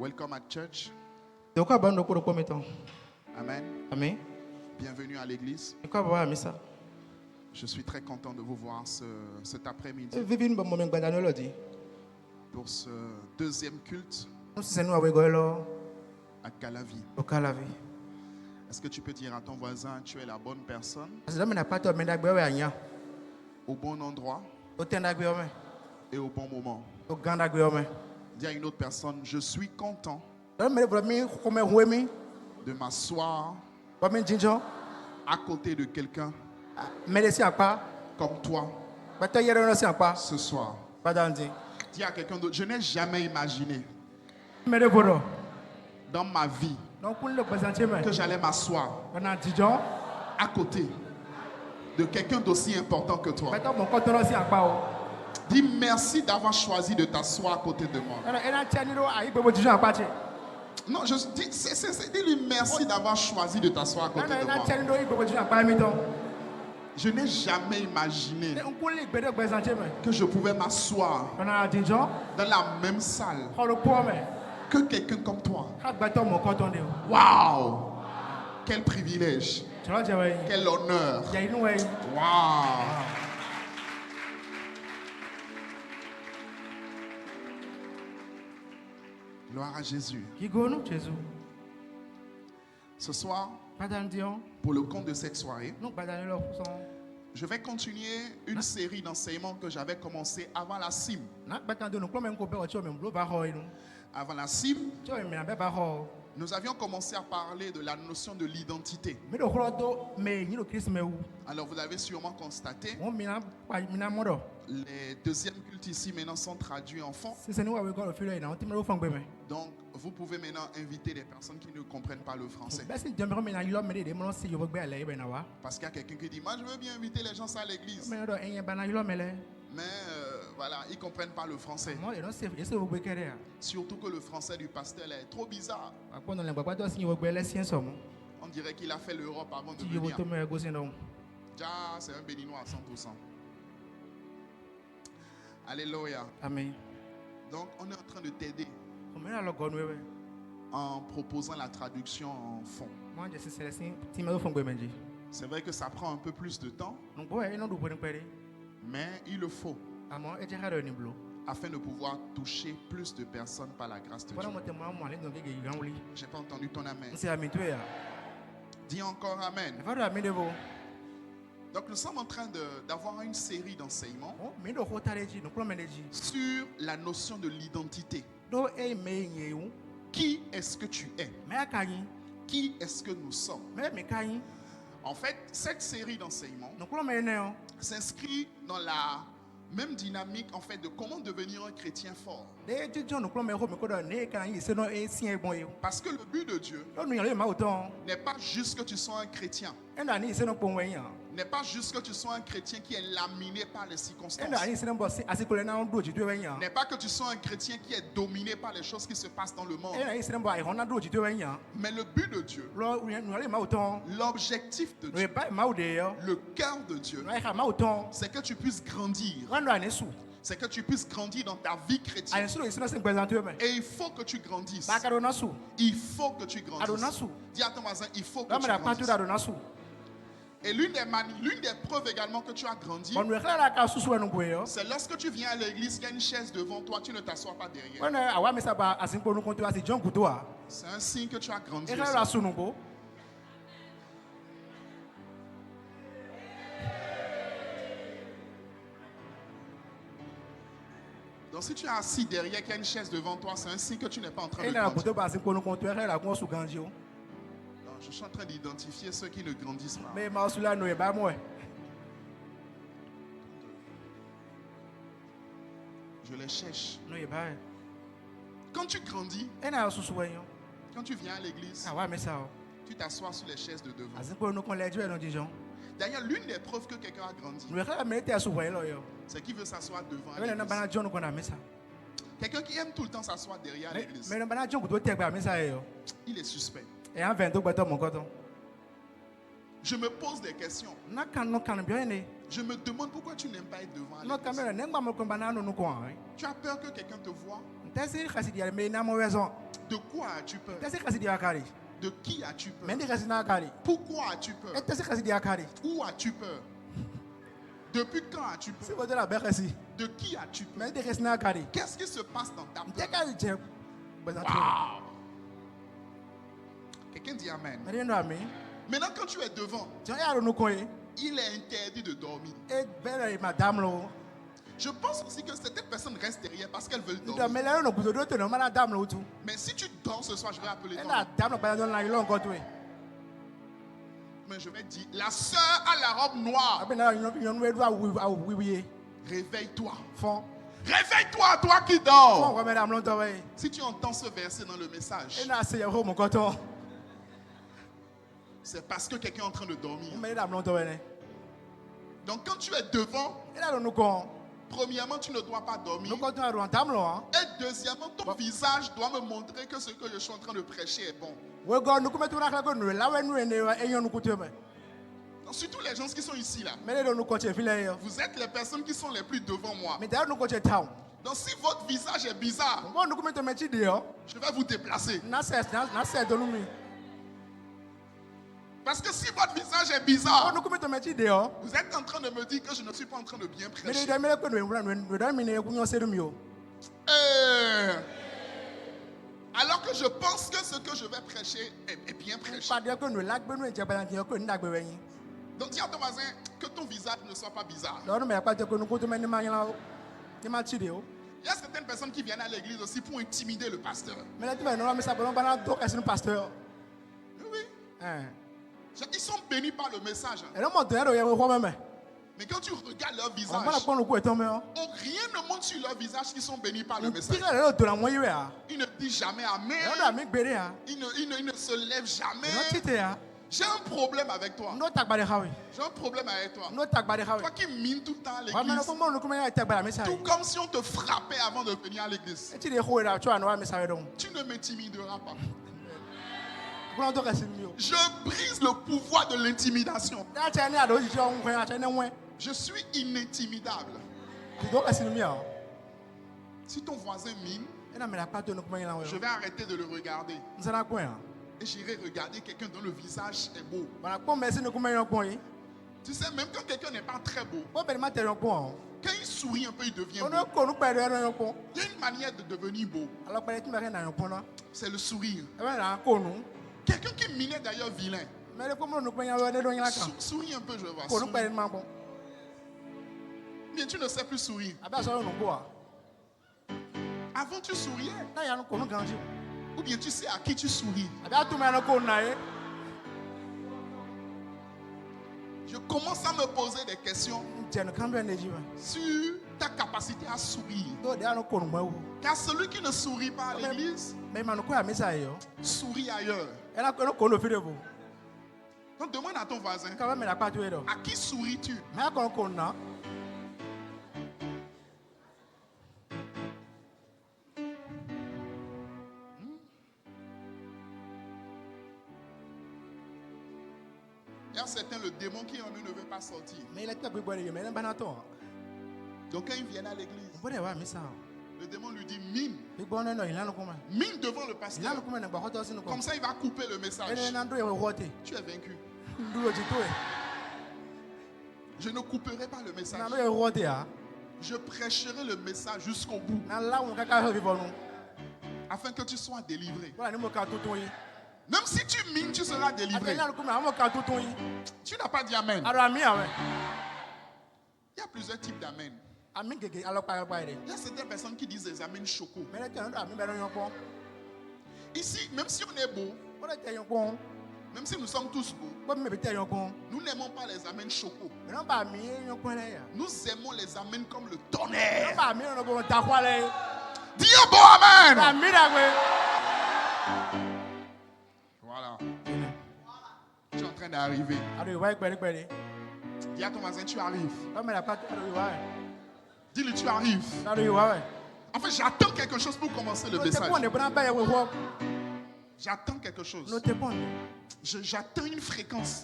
Welcome at church. Amen. Amen. Bienvenue à l'église. Je suis très content de vous voir cet après-midi pour ce deuxième culte à Calavi. Est-ce que tu peux dire à ton voisin, tu es la bonne personne, au bon endroit et au bon moment? Dis à une autre personne, je suis content de m'asseoir à côté de quelqu'un comme toi ce soir. Dis à quelqu'un d'autre, je n'ai jamais imaginé dans ma vie que j'allais m'asseoir à côté de quelqu'un d'aussi important que toi. Dis merci d'avoir choisi de t'asseoir à côté de moi. Non, je dis, dis-lui merci d'avoir choisi de t'asseoir à côté de moi. Je n'ai jamais imaginé que je pouvais m'asseoir dans la même salle que quelqu'un comme toi. Waouh! Quel privilège! Quel honneur! Waouh! Gloire à Jésus. Ce soir, pour le compte de cette soirée, je vais continuer une série d'enseignements que j'avais commencé avant la CIM. Avant la CIM, nous avions commencé à parler de la notion de l'identité. Alors vous avez sûrement constaté, les deuxièmes cultes ici maintenant sont traduits en fond. Donc vous pouvez maintenant inviter des personnes qui ne comprennent pas le français. Parce qu'il y a quelqu'un qui dit, moi je veux bien inviter les gens à l'église. Mais voilà, ils ne comprennent pas le français. Surtout que le français du pasteur là, est trop bizarre. On dirait qu'il a fait l'Europe avant de venir. Déjà, c'est un béninois à 100%. Alléluia. Amen. Donc, on est en train de t'aider en proposant la traduction en fond. C'est vrai que ça prend un peu plus de temps, mais il le faut afin de pouvoir toucher plus de personnes par la grâce de Dieu. J'ai pas entendu ton amen. Dis encore amen. Donc nous sommes en train d'avoir une série d'enseignements sur la notion de l'identité. Qui est-ce que tu es? Qui est-ce que nous sommes? En fait, cette série d'enseignements s'inscrit dans la même dynamique en fait de comment devenir un chrétien fort. Parce que le but de Dieu n'est pas juste que tu sois un chrétien. N'est pas juste que tu sois un chrétien qui est laminé par les circonstances. N'est pas que tu sois un chrétien qui est dominé par les choses qui se passent dans le monde. Mais le but de Dieu, l'objectif de Dieu, le cœur de Dieu, c'est que tu puisses grandir. C'est que tu puisses grandir dans ta vie chrétienne. Et il faut que tu grandisses. Il faut que tu grandisses. Dis à ton voisin, il faut que tu grandisses. Et l'une des preuves également que tu as grandi, c'est lorsque tu viens à l'église, il y a une chaise devant toi, tu ne t'assois pas derrière. C'est un signe que tu as grandi aussi. Donc si tu es assis derrière, qu'il y a une chaise devant toi, c'est un signe que tu n'es pas en train de grandir. Je suis en train d'identifier ceux qui ne grandissent pas. Je les cherche. Quand tu grandis, quand tu viens à l'église, tu t'assois sur les chaises de devant. D'ailleurs, l'une des preuves que quelqu'un a grandi, c'est qu'il veut s'asseoir devant l'église. Quelqu'un qui aime tout le temps s'asseoir derrière l'église, il est suspect. Je me pose des questions. Je me demande pourquoi tu n'aimes pas être devant l'église. Tu as peur que quelqu'un te voie? De quoi as-tu peur? De qui as-tu peur? Pourquoi as-tu peur? Où as-tu peur? Depuis quand as-tu peur? De qui as-tu peur? Qu'est-ce qui se passe dans ta peur? Wow. Quelqu'un dit Amen. Maintenant, quand tu es devant, il est interdit de dormir. Je pense aussi que certaines personnes restent derrière parce qu'elles veulent dormir. Mais si tu dors ce soir, je vais appeler ton nom. Mais je vais dire, la sœur à la robe noire, réveille-toi. Réveille-toi, toi qui dors. Si tu entends ce verset dans le message, c'est parce que quelqu'un est en train de dormir. Donc quand tu es devant, premièrement, tu ne dois pas dormir. Et deuxièmement, ton visage doit me montrer que ce que je suis en train de prêcher est bon. Donc, surtout les gens qui sont ici là. Vous êtes les personnes qui sont les plus devant moi. Donc si votre visage est bizarre, je vais vous déplacer. Parce que si votre visage est bizarre, vous êtes en train de me dire que je ne suis pas en train de bien prêcher. Alors que je pense que ce que je vais prêcher est bien prêché. Donc dis à ton voisin que ton visage ne soit pas bizarre. Il y a certaines personnes qui viennent à l'église aussi pour intimider le pasteur. Oui. Ils sont bénis par le message. Mais quand tu regardes leur visage, rien ne montre sur leur visage qu'ils sont bénis par le message. Ils ne disent jamais Amen. Ils ne se lèvent jamais. J'ai un problème avec toi. J'ai un problème avec toi. Toi qui mines tout le temps à l'église. Tout comme si on te frappait avant de venir à l'église. Tu ne m'intimideras pas. Je brise le pouvoir de l'intimidation. Je suis inintimidable. Si ton voisin mine, je vais arrêter de le regarder. Et j'irai regarder quelqu'un dont le visage est beau. Tu sais, même quand quelqu'un n'est pas très beau, quand il sourit un peu, il devient beau. Il y a une manière de devenir beau. C'est le sourire. Quelqu'un qui minait d'ailleurs vilain. Souris un peu, je vais voir. Mais tu ne sais plus sourire. Avant tu souriais. Ou bien tu sais à qui tu souris. Je commence à me poser des questions sur ta capacité à sourire. Car celui qui ne sourit pas à l'église sourit ailleurs. Donc demande à ton voisin, à qui souris-tu? Il y a certains, le démon qui en eux ne veut pas sortir. Donc quand ils viennent à l'église, le démon lui dit mine. Mine devant le pasteur. Comme ça il va couper le message. Tu es vaincu. Je ne couperai pas le message. Je prêcherai le message jusqu'au bout. Afin que tu sois délivré. Même si tu mines, tu seras délivré. Tu n'as pas dit Amen. Il y a plusieurs types d'Amen. Il y a certaines personnes qui disent des Amen chocos. Ici, même si on est beau, même si nous sommes tous beaux, nous n'aimons pas les Amen chocos. Nous aimons les Amen comme le tonnerre. Dis un bon Amen. Voilà. Tu es en train d'arriver. Dis à ton voisin, tu arrives. Dis-lui, tu arrives. En fait, j'attends quelque chose pour commencer le message. J'attends quelque chose. J'attends une fréquence.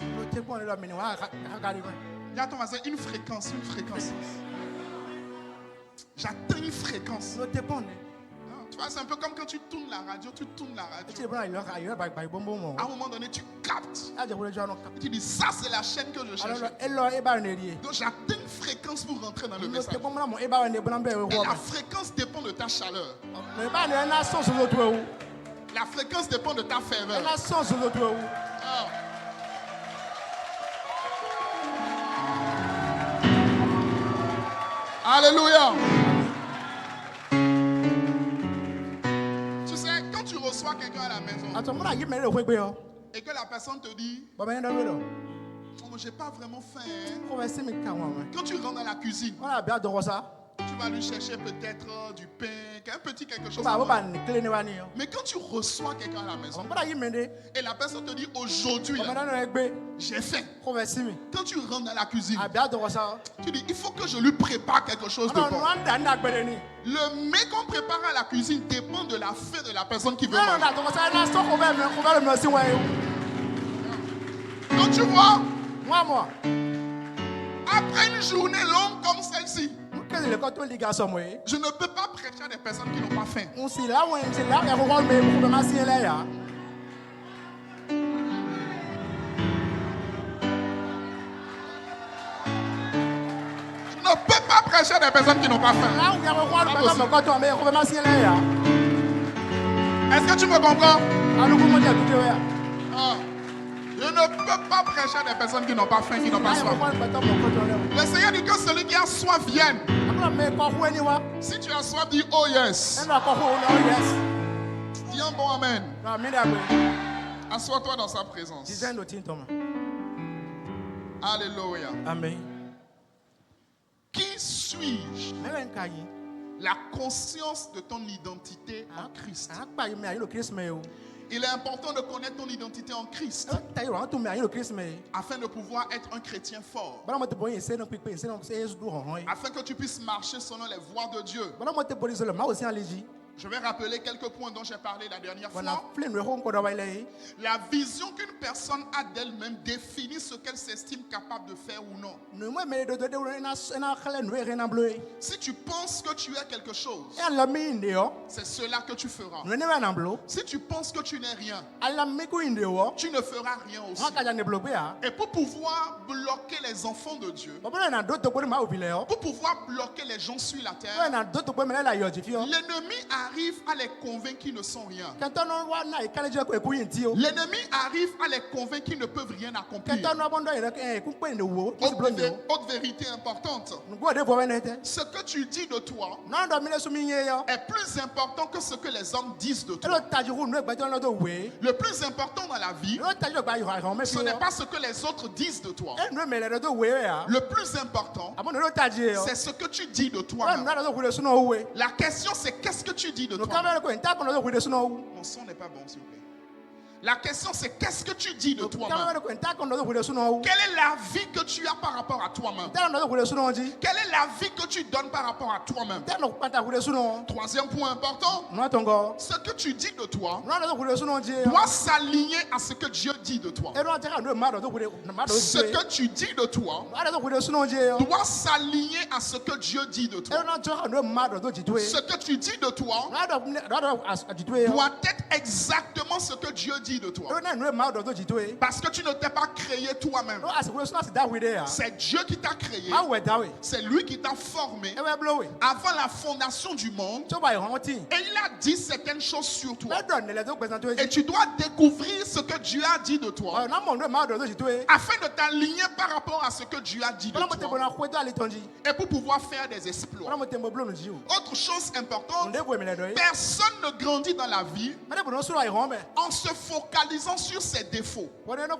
J'attends une fréquence, une fréquence. J'attends une fréquence. Tu vois, c'est un peu comme quand tu tournes la radio, À un moment donné, tu captes. Tu dis, ça c'est la chaîne que je cherche. Donc j'attends une fréquence pour rentrer dans le message. Et la fréquence dépend de ta chaleur. La fréquence dépend de ta ferveur. Alléluia. Tu sais, quand tu reçois quelqu'un à la maison et que la personne te dit, oh, j'ai pas vraiment faim. Quand tu rentres dans la cuisine, tu vas lui chercher peut-être du pain, un petit quelque chose. Mais quand tu reçois quelqu'un à la maison et la personne te dit aujourd'hui, j'ai faim. Quand tu rentres dans la cuisine, tu dis il faut que je lui prépare quelque chose de bon. Le mets qu'on prépare à la cuisine dépend de la faim de la personne qui veut manger. Donc tu vois, après une journée longue comme celle-ci, je ne peux pas prêcher à des personnes qui n'ont pas faim. Je ne peux pas prêcher à des personnes qui n'ont pas faim. Est-ce que tu me comprends? Je ne peux pas prêcher à des personnes qui n'ont pas faim, qui n'ont pas soif. Le Seigneur dit que celui qui a soif vienne. Si tu as soif, dis oh yes. Dis un bon amen. Assois-toi dans sa présence. Alléluia. Amen. Qui suis-je? La conscience de ton identité en Christ. Il est important de connaître ton identité en Christ afin de pouvoir être un chrétien fort, afin que tu puisses marcher selon les voies de Dieu. Je vais rappeler quelques points dont j'ai parlé la dernière fois. La vision qu'une personne a d'elle-même définit ce qu'elle s'estime capable de faire ou non. Si tu penses que tu es quelque chose, c'est cela que tu feras. Si tu penses que tu n'es rien, tu ne feras rien aussi. Et pour pouvoir bloquer les enfants de Dieu, pour pouvoir bloquer les gens sur la terre, l'ennemi arrive à les convaincre qu'ils ne sont rien. L'ennemi arrive à les convaincre qu'ils ne peuvent rien accomplir. Autre vérité importante. Ce que tu dis de toi est plus important que ce que les hommes disent de toi. Le plus important dans la vie, ce n'est pas ce que les autres disent de toi. Le plus important, c'est ce que tu dis de toi. La question, c'est qu'est-ce que tu dis de toi? Mon son n'est pas bon, s'il vous plaît. La question, c'est qu'est-ce que tu dis de toi-même? Quelle est la vie que tu as par rapport à toi-même? Quelle est la vie que tu donnes par rapport à toi-même? Troisième point important, ce que tu dis de toi doit s'aligner à ce que Dieu dit de toi. Ce que tu dis de toi doit s'aligner à ce que Dieu dit de toi. Ce que tu dis de toi doit être exactement ce que Dieu dit de toi. Parce que tu ne t'es pas créé toi-même. C'est Dieu qui t'a créé. C'est lui qui t'a formé avant la fondation du monde. Et il a dit certaines choses sur toi. Et tu dois découvrir ce que Dieu a dit de toi afin de t'aligner par rapport à ce que Dieu a dit de toi. Et pour pouvoir faire des exploits. Autre chose importante, personne ne grandit dans la vie en se focalisant sur ses défauts. Tu ne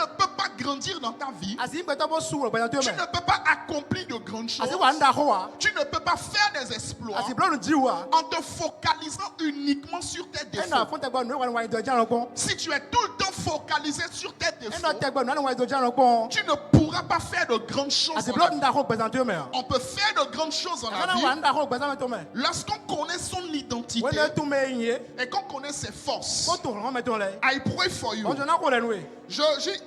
peux pas grandir dans ta vie. Tu ne peux pas accomplir de grandes choses. Tu ne peux pas faire des exploits en te focalisant uniquement sur tes défauts. Si tu es tout le temps focalisé sur tes défauts, tu ne pourras pas faire de grandes choses en la vie. On peut faire de grandes choses en la vie lorsqu'on connaît son identité et qu'on connaît ses forces, I pray for you.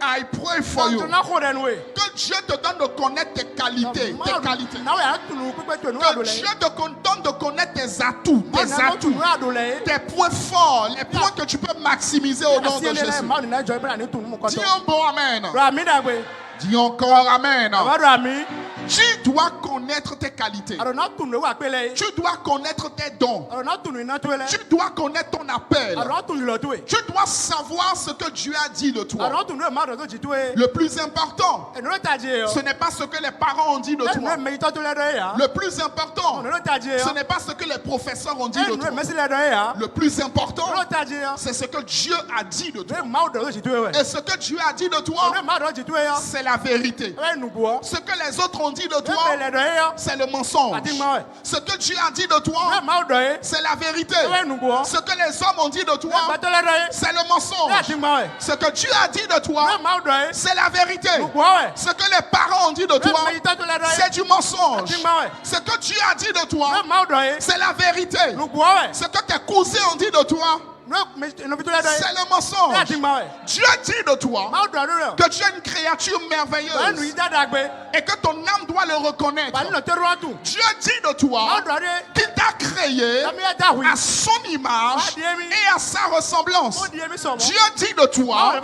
I pray for you. Que Dieu te donne de connaître tes qualités. Que Dieu te donne de connaître tes atouts. Tes points forts. Les points que tu peux maximiser au nom de Jésus. Dis un bon amen. Dis encore amen. Tu dois connaître tes qualités. Tu dois connaître tes dons. Tu dois connaître ton appel. Tu dois savoir ce que Dieu a dit de toi. Le plus important, ce n'est pas ce que les parents ont dit de toi. Le plus important, ce n'est pas ce que les professeurs ont dit de toi. Le plus important, c'est ce que Dieu a dit de toi. Et ce que Dieu a dit de toi, c'est la vérité. Ce que les autres ont dit de toi, c'est le mensonge. Ce que Dieu a dit de toi, c'est la vérité. Ce que les hommes ont dit de toi, c'est le mensonge. Ce que Dieu a dit de toi, c'est la vérité. Ce que les parents ont dit de toi, c'est du mensonge. Ce que Dieu a dit de toi, c'est la vérité. Ce que tes cousins ont dit de toi, c'est le mensonge. Dieu dit de toi que tu es une créature merveilleuse et que ton âme doit le reconnaître. Dieu dit de toi qu'il t'a créé à son image et à sa ressemblance. Dieu dit de toi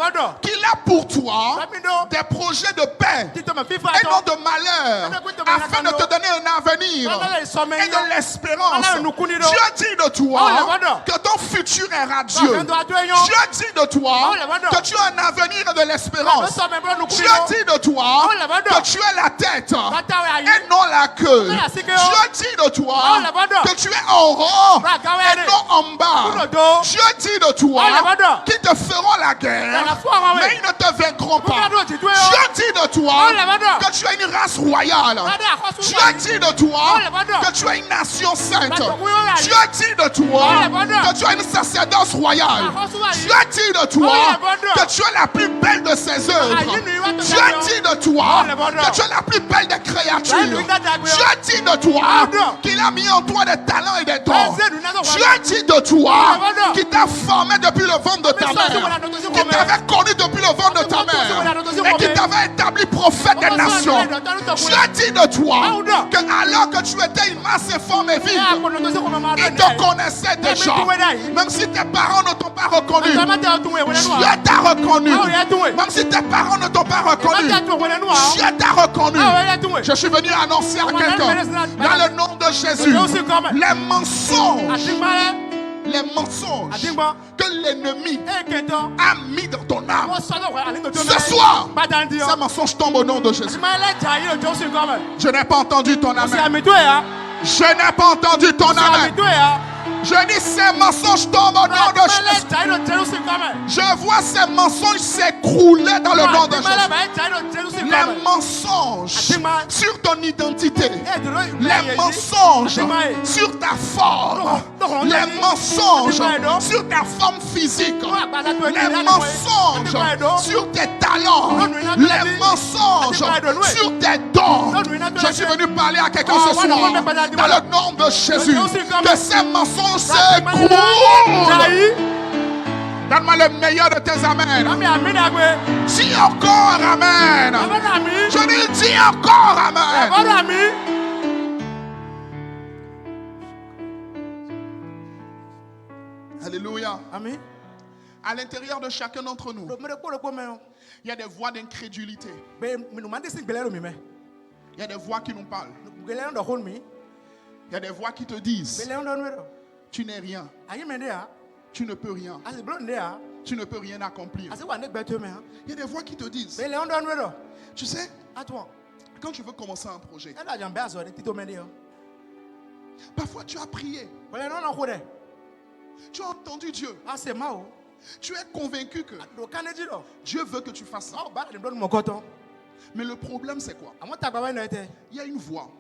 qu'il a pour toi des projets de paix et non de malheur afin de te donner un avenir et de l'espérance. Dieu dit de toi que ton futur est radieux. Dieu dit de toi que tu as un avenir et de l'espérance. Dieu dit de toi que tu es la tête et non la queue. Dieu dit de toi que tu es en haut et non en bas. Dieu dit de toi qu'ils te feront la guerre, mais ils ne te vaincront pas. Dieu dit de toi que tu es une race royale. Dieu dit de toi que tu es une nation sainte. Dieu dit de toi que tu as une sacerdoce royale. Dieu dit de toi que tu es la plus belle de ses œuvres. Dieu dit de toi que tu es la plus belle des créatures. Dieu dit de toi qu'il a mis en toi des talents et des dons. Dieu dit de toi qu'il t'a formé depuis le ventre de ta mère, qu'il t'avait connu depuis le ventre de ta mère et qu'il t'avait établi prophète des nations. Dieu dit de toi que alors que tu étais une masse informe et vide, il te connaissait déjà. Même si tes parents ne t'ont pas reconnu, Dieu t'a reconnu. Même si tes parents ne t'ont pas reconnu, Dieu t'a reconnu. Je suis venu annoncer à quelqu'un, dans le nom de Jésus, les mensonges que l'ennemi a mis dans ton âme, ce soir, ces mensonges tombent au nom de Jésus. Je n'ai pas entendu ton amen. Je n'ai pas entendu ton amen. Je dis ces mensonges tombent au nom de Jésus. Je vois ces mensonges s'écrouler dans le nom de Jésus. Les mensonges sur ton identité. Les mensonges sur ta forme. Les mensonges sur ta forme physique. Les mensonges sur tes talents. Les mensonges sur tes dons. Je suis venu parler à quelqu'un ce soir dans le nom de Jésus. Que ces mensonges s'écroulent. Donne-moi le meilleur de tes amens. Dis encore amen. Je dis encore amen. Alléluia. Amen. À l'intérieur de chacun d'entre nous, il y a des voix d'incrédulité. Il y a des voix qui nous parlent. Il y a des voix qui te disent: tu n'es rien. Tu ne peux rien. Tu ne peux rien accomplir. Il y a des voix qui te disent: tu sais, quand tu veux commencer un projet, parfois tu as prié. Tu as entendu Dieu. Tu es convaincu que Dieu veut que tu fasses ça. Mais le problème, c'est quoi? Il y a une voix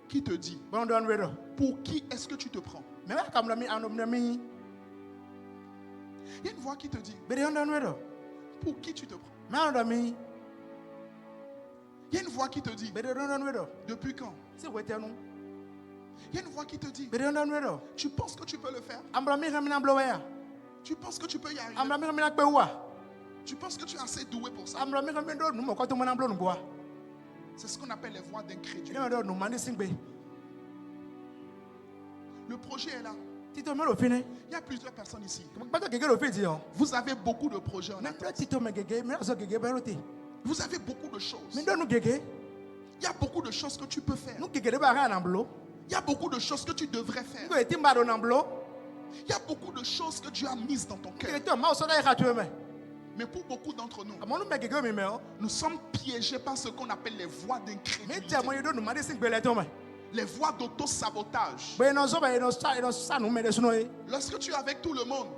qui te dit: pour qui est-ce que tu te prends? Il y a une voix qui te dit: pour qui tu te prends? Il y a une voix qui te dit: depuis quand? Il y a une voix qui te dit, tu penses que tu peux le faire? Tu penses que tu peux y arriver? Tu penses que tu es assez doué pour ça? C'est ce qu'on appelle les voix d'incrédulité. Le projet est là. Il y a plusieurs personnes ici. Vous avez beaucoup de projets en attente. Vous avez beaucoup de choses. Il y a beaucoup de choses que tu peux faire. Il y a beaucoup de choses que tu devrais faire. Il y a beaucoup de choses que Dieu a mises dans ton cœur. Mais pour beaucoup d'entre nous, nous sommes piégés par ce qu'on appelle les voies d'incrédulité. Les voies d'auto-sabotage. Lorsque tu es avec tout le monde,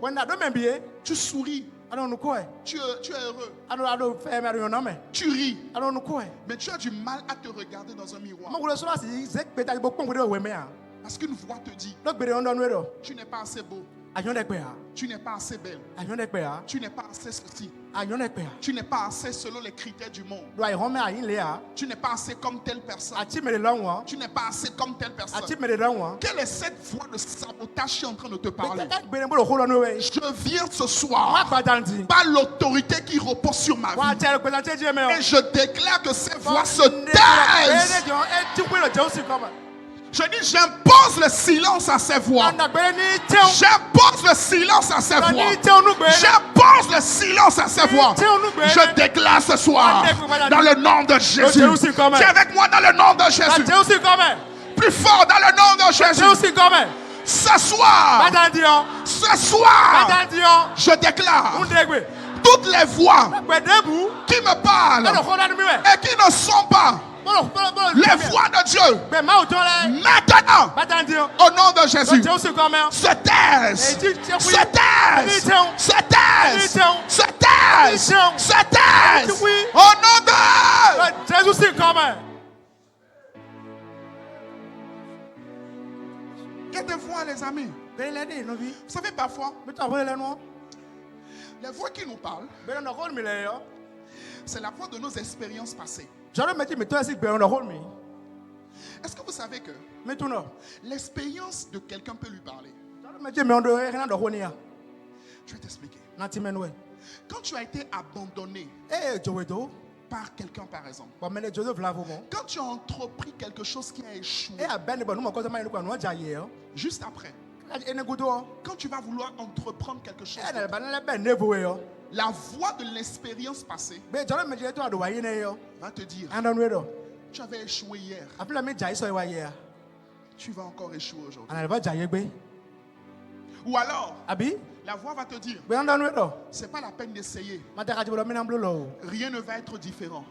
tu souris. Tu es heureux. Tu ris. Mais tu as du mal à te regarder dans un miroir. Parce qu'une voix te dit, tu n'es pas assez beau. Tu n'es pas assez belle. Tu n'es pas assez ceci. Tu n'es pas assez selon les critères du monde. Tu n'es pas assez comme telle personne. Tu n'es pas assez comme telle personne. Quelle est cette voix de sabotage qui est en train de te parler? Je viens ce soir par l'autorité qui repose sur ma vie et je déclare que ces voix se taisent. Je dis, j'impose le silence à ces voix. J'impose le silence à ces voix. J'impose le silence à ces voix. Je déclare ce soir, dans le nom de Jésus. Tiens avec moi dans le nom de Jésus. Plus fort dans le nom de Jésus. Ce soir, je déclare toutes les voix qui me parlent et qui ne sont pas les voix de Dieu, maintenant, au nom de Jésus, se taisent, se taisent, se taisent, se taisent, se taisent, au nom de Jésus. Il y a des voix, les amis. Vous savez, parfois, les voix qui nous parlent, c'est la voix de nos expériences passées. Est-ce que vous savez que l'expérience de quelqu'un peut lui parler? Je vais t'expliquer. Quand tu as été abandonné par quelqu'un, par exemple, quand tu as entrepris quelque chose qui a échoué, juste après, quand tu vas vouloir entreprendre quelque chose, la voix de l'expérience passée va te dire, tu avais échoué hier, tu vas encore échouer aujourd'hui. Ou alors, la voix va te dire, c'est pas la peine d'essayer. Rien ne va être différent.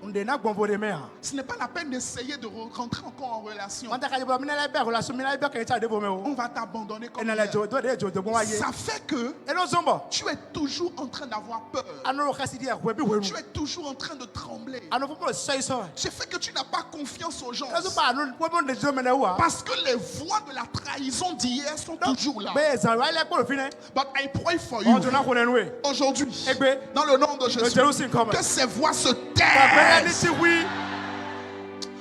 Ce n'est pas la peine d'essayer de rentrer encore en relation. On va t'abandonner comme hier. Ça fait que tu es toujours en train d'avoir peur. Tu es toujours en train de trembler. C'est fait que tu n'as pas confiance aux gens. Parce que les voix de la trahison d'hier sont toujours là. But I pray for you aujourd'hui, dans le nom de Jésus, que ces voix se taisent.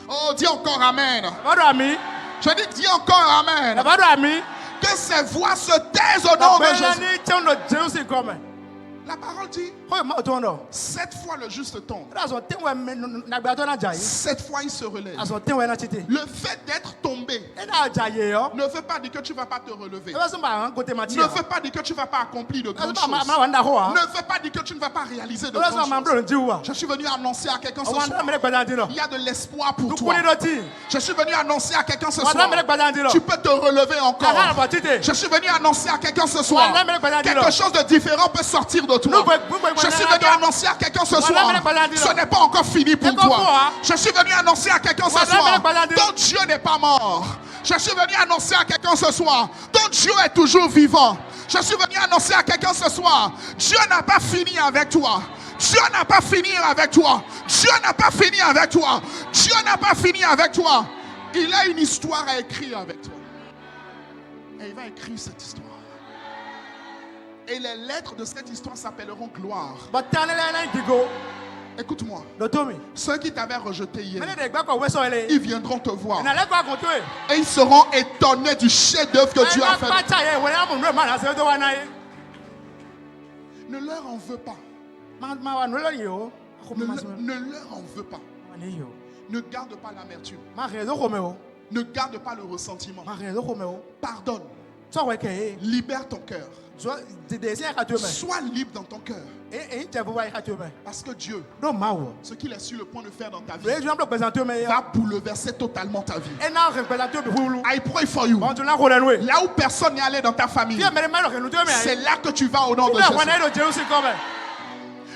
Oh, dis encore Amen. Je dis encore Amen. Que ces voix se taisent au nom de Jésus. La parole dit, 7 fois le juste tombe, 7 fois il se relève. Le fait d'être tombé ne veut pas dire que tu ne vas pas te relever. Ne veut pas dire que tu ne vas pas accomplir de grandes choses. Ne veut pas dire que tu ne vas pas réaliser de grandes choses. Je suis venu annoncer à quelqu'un ce soir, il y a de l'espoir pour toi. Je suis venu annoncer à quelqu'un ce soir, tu peux te relever encore. Je suis venu annoncer à quelqu'un ce soir, quelque chose de différent peut sortir de toi. Je suis venu annoncer à quelqu'un ce soir, ce n'est pas encore fini pour toi. Je suis venu annoncer à quelqu'un ce soir, ton Dieu n'est pas mort. Je suis venu annoncer à quelqu'un ce soir, ton Dieu est toujours vivant. Je suis venu annoncer à quelqu'un ce soir, Dieu n'a pas fini avec toi. Dieu n'a pas fini avec toi. Dieu n'a pas fini avec toi. Dieu n'a pas fini avec toi. Il a une histoire à écrire avec toi. Et il va écrire cette histoire. Et les lettres de cette histoire s'appelleront gloire. Écoute-moi. Ceux qui t'avaient rejeté hier, ils viendront te voir. Et ils seront étonnés du chef-d'œuvre que Dieu a fait. Ne leur en veux pas. Ne leur en veux pas. Ne garde pas l'amertume. Ne garde pas le ressentiment. Pardonne. Libère ton cœur. Sois libre dans ton cœur. Parce que Dieu, ce qu'il est sur le point de faire dans ta vie, va bouleverser totalement ta vie. I pray for you. Là où personne n'est allé dans ta famille, c'est là que tu vas au nom de Jésus.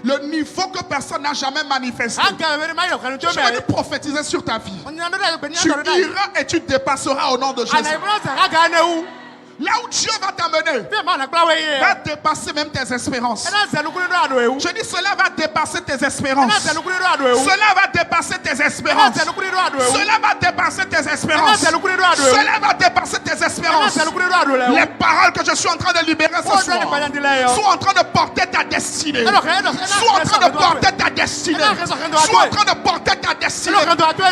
Le niveau que personne n'a jamais manifesté. Je vais te prophétiser sur ta vie. Tu iras et tu dépasseras au nom de Jésus. Là où Dieu va t'amener, va dépasser même tes espérances. Je dis, cela va dépasser tes espérances. Cela va dépasser tes espérances. Cela va dépasser tes espérances. Cela va dépasser tes espérances. Les paroles que je suis en train de libérer ce soir sont en train de porter ta destinée. Sont en train de porter ta destinée. Sont en train de porter ta destinée.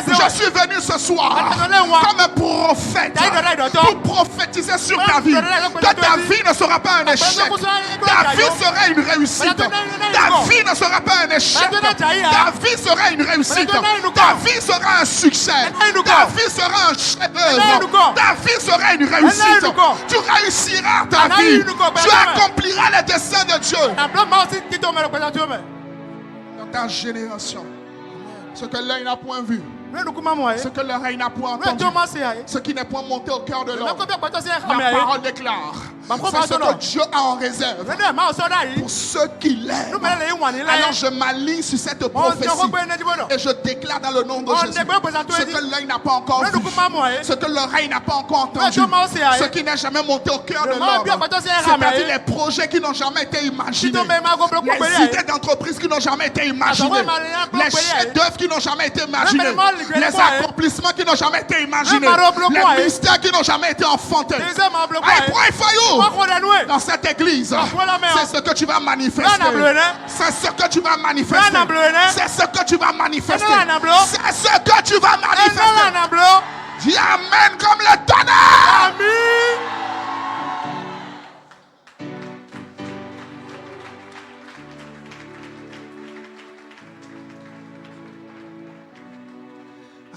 Je suis venu ce soir comme un prophète pour prophétiser sur ta vie. Que ta vie ne sera pas un échec. Ta vie sera une réussite. Ta vie ne sera pas un échec. Ta vie sera une réussite. Ta vie sera un succès. Ta vie sera un chef-d'œuvre. Ta vie sera une réussite. Tu réussiras ta vie. Tu accompliras les desseins de Dieu. Dans ta génération, ce que l'œil n'a point vu, ce que l'oreille n'a point entendu, ce qui n'est point monté au cœur de l'homme, la parole déclare. C'est ce que Dieu a en réserve pour ceux qui l'aiment. Alors je m'aligne sur cette prophétie et je déclare dans le nom de Jésus ce que l'œil n'a pas encore vu, ce que l'oreille n'a pas encore entendu, ce qui n'est jamais monté au cœur de l'homme, c'est-à-dire les projets qui n'ont jamais été imaginés, les idées d'entreprise qui n'ont jamais été imaginées, les chefs-d'œuvre qui n'ont jamais été imaginés, les accomplissements qui n'ont jamais été imaginés, les mystères qui n'ont jamais été enfantés. I pray for you. Dans cette église, c'est ce que tu vas manifester. C'est ce que tu vas manifester. C'est ce que tu vas manifester. C'est ce que tu vas manifester. Dis amen comme le tonnerre.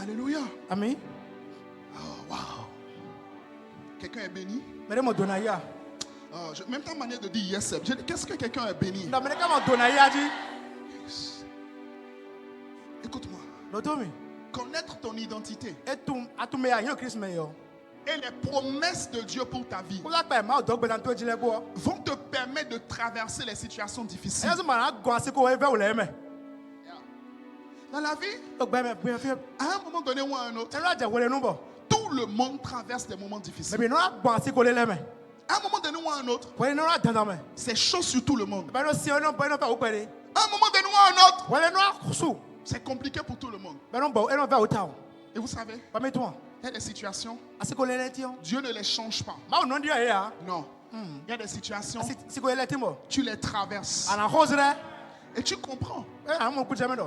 Alléluia. Amen. Oh, wow. Quelqu'un est béni? Même ta manière de dire yes, qu'est-ce que quelqu'un est béni? Écoute-moi. Connaître ton identité et les promesses de Dieu pour ta vie vont te permettre de traverser les situations difficiles. Dans la vie, à un moment donné ou à un autre, tout le monde traverse des moments difficiles. À un moment donné ou à un autre, c'est chaud sur tout le monde. À un moment donné ou à un autre, c'est compliqué pour tout le monde. Et vous savez, il y a des situations, Dieu ne les change pas. Non. Il y a des situations, tu les traverses. Et tu comprends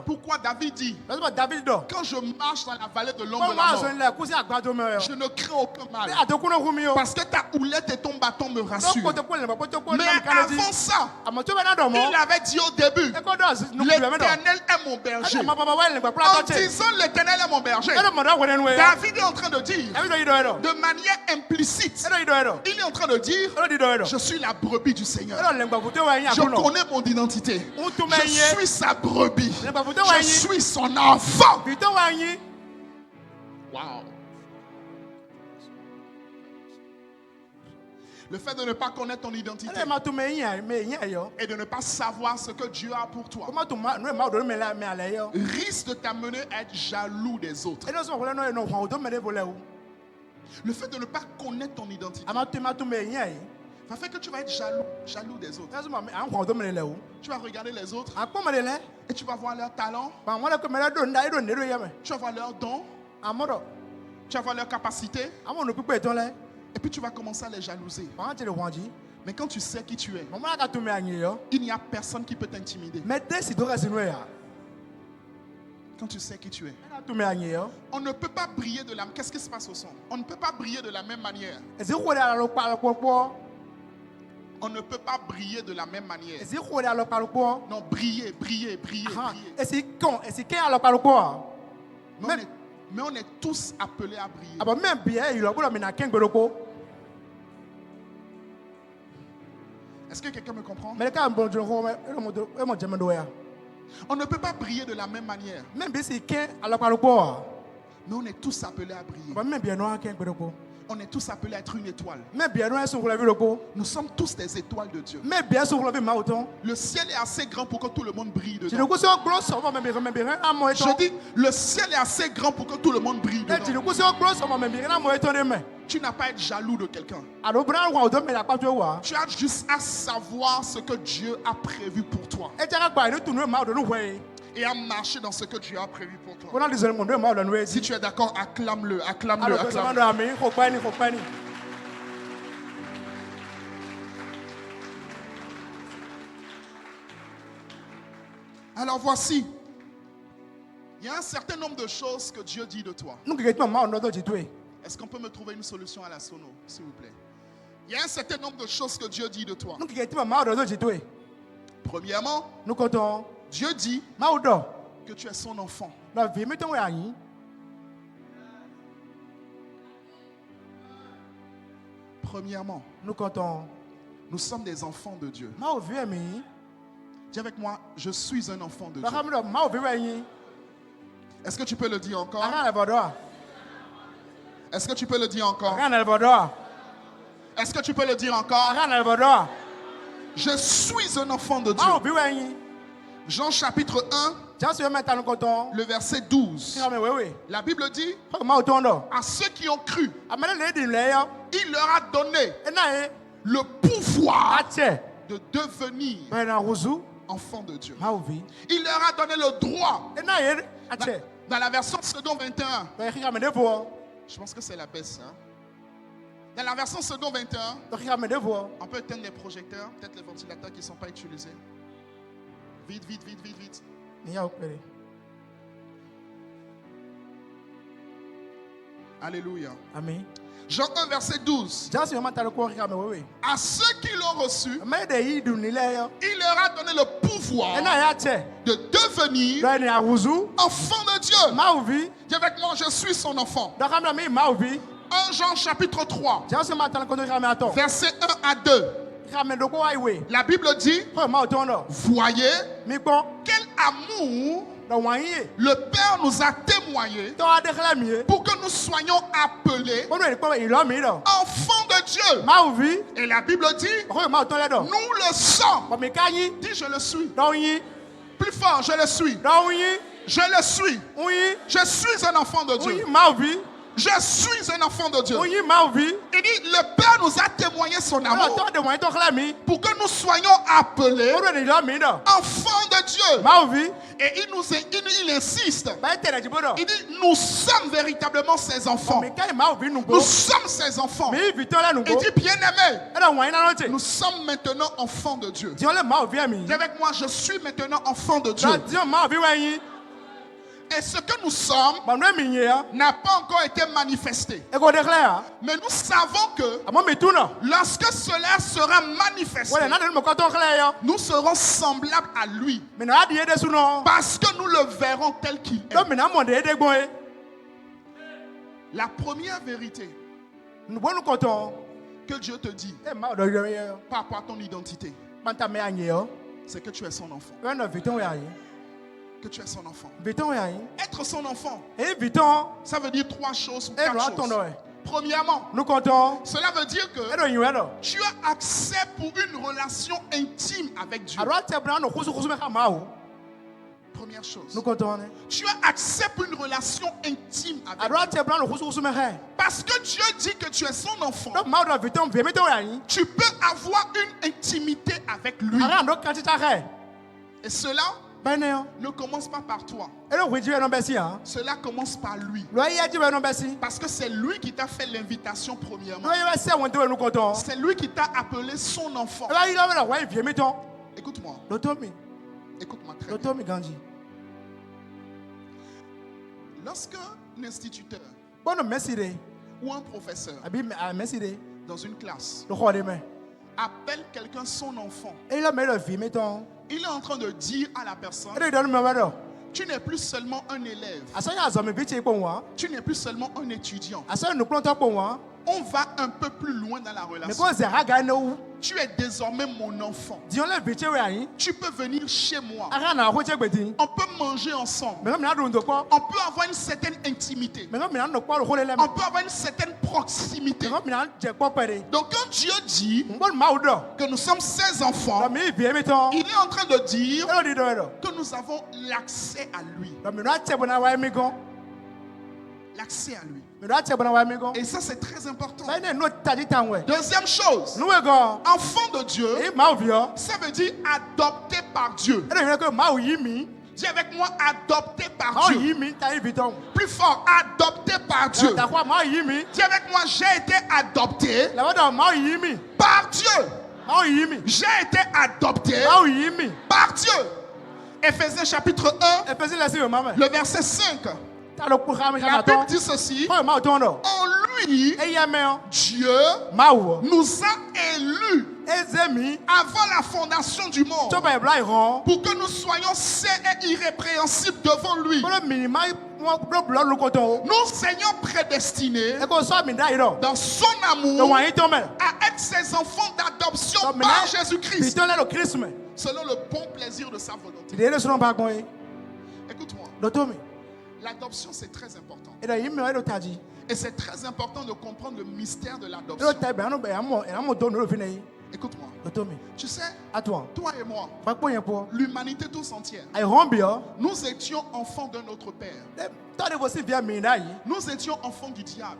pourquoi David dit, quand je marche dans la vallée de l'ombre de la mort, je ne crains aucun mal, parce que ta houlette et ton bâton me rassurent. Mais avant ça, il avait dit au début, l'Éternel est mon berger. En disant l'Éternel est mon berger, David est en train de dire, de manière implicite, il est en train de dire, je suis la brebis du Seigneur. Je connais mon identité. Je suis sa brebis. Je suis son enfant. Wow. Le fait de ne pas connaître ton identité et de ne pas savoir ce que Dieu a pour toi risque de t'amener à être jaloux des autres. Le fait de ne pas connaître ton identité va faire que tu vas être jaloux des autres. Tu vas regarder les autres et tu vas voir leurs talents, tu vas voir leurs dons, tu vas voir leurs capacités, et puis tu vas commencer à les jalouser. Mais quand tu sais qui tu es, il n'y a personne qui peut t'intimider. Quand tu sais qui tu es. On ne peut pas briller de la même... Qu'est-ce qui se passe au son? On ne peut pas briller de la même manière. On ne peut pas briller de la même manière. Non, briller. Mais on est tous appelés à briller. Est-ce que quelqu'un me comprend? On ne peut pas briller de la même manière. Mais on est tous appelés à briller. On est tous appelés à être une étoile. Nous sommes tous des étoiles de Dieu. Le ciel est assez grand pour que tout le monde brille dedans. Je dis, le ciel est assez grand pour que tout le monde brille dedans. Tu n'as pas à être jaloux de quelqu'un. Tu as juste à savoir ce que Dieu a prévu pour toi. Et à marcher dans ce que Dieu a prévu pour toi. Si tu es d'accord, acclame-le, acclame-le, acclame-le. Alors voici, il y a un certain nombre de choses que Dieu dit de toi. Est-ce qu'on peut me trouver une solution à la sono, s'il vous plaît? Il y a un certain nombre de choses que Dieu dit de toi. Premièrement, Dieu dit que tu es son enfant. Premièrement, nous sommes des enfants de Dieu. Dis avec moi, je suis un enfant de Dieu. Est-ce que tu peux le dire encore? Est-ce que tu peux le dire encore? Est-ce que tu peux le dire encore? Je suis un enfant de Dieu. Jean chapitre 1, le verset 12. La Bible dit, à ceux qui ont cru, il leur a donné le pouvoir de devenir enfants de Dieu. Il leur a donné le droit. Dans la version second 21, je pense que c'est la baisse. Hein? Dans la version second 21, on peut éteindre les projecteurs, peut-être les ventilateurs qui ne sont pas utilisés. Vite. Alléluia. Amen. Jean 1, verset 12. À ceux qui l'ont reçu, il leur a donné le pouvoir de devenir enfants de Dieu. Dis avec moi, je suis son enfant. 1 Jean chapitre 3, verset 1 à 2. La Bible dit, voyez quel amour le Père nous a témoigné pour que nous soyons appelés enfants de Dieu. Et la Bible dit, nous le sommes. Dis, je le suis. Plus fort, je le suis. Je le suis. Je suis un enfant de Dieu. Je suis un enfant de Dieu. Il dit, le Père nous a témoigné son amour pour que nous soyons appelés enfants de Dieu. Et il insiste. Il dit, nous sommes véritablement ses enfants. Nous sommes ses enfants. Il dit, bien-aimés, nous sommes maintenant enfants de Dieu. Dis avec moi, je suis maintenant enfant de Dieu. Et ce que nous sommes n'a pas encore été manifesté. Mais nous savons que lorsque cela sera manifesté, nous serons semblables à lui. Parce que nous le verrons tel qu'il est. La première vérité que Dieu te dit par rapport à ton identité, c'est que tu es son enfant. Que tu es son enfant. Être son enfant, ça veut dire trois choses ou quatre choses. Premièrement, cela veut dire que tu as accès pour une relation intime avec Dieu. Première chose. Tu as accès pour une relation intime avec Dieu. Parce que Dieu dit que tu es son enfant. Tu peux avoir une intimité avec lui. Et cela ne commence pas par toi. Cela commence par lui. Parce que c'est lui qui t'a fait l'invitation premièrement. C'est lui qui t'a appelé son enfant. Écoute-moi. Écoute-moi très bien. Lorsque l'instituteur ou un professeur dans une classe appelle quelqu'un son enfant, il est en train de dire à la personne: tu n'es plus seulement un élève, tu n'es plus seulement un étudiant. On va un peu plus loin dans la relation. Tu es désormais mon enfant. Tu peux venir chez moi. On peut manger ensemble. On peut avoir une certaine intimité. On peut avoir une certaine proximité. Donc quand Dieu dit que nous sommes ses enfants, il est en train de dire que nous avons l'accès à lui. L'accès à lui. Et ça, c'est très important. Deuxième chose, enfant de Dieu, ça veut dire adopté par Dieu. Dis avec moi, adopté par Dieu. Plus fort, adopté par Dieu. Dis avec moi, j'ai été adopté par Dieu. J'ai été adopté par Dieu. Éphésiens chapitre 1, le verset 5. La Bible dit ceci: en lui, Dieu nous a élus avant la fondation du monde pour que nous soyons saints et irrépréhensibles devant lui. Nous ayons prédestinés dans son amour à être ses enfants d'adoption par Jésus-Christ selon le bon plaisir de sa volonté. Écoute-moi. L'adoption, c'est très important. Et c'est très important de comprendre le mystère de l'adoption. Écoute-moi. Tu sais, toi et moi, l'humanité tous entière, nous étions enfants de notre Père. Nous étions enfants du diable.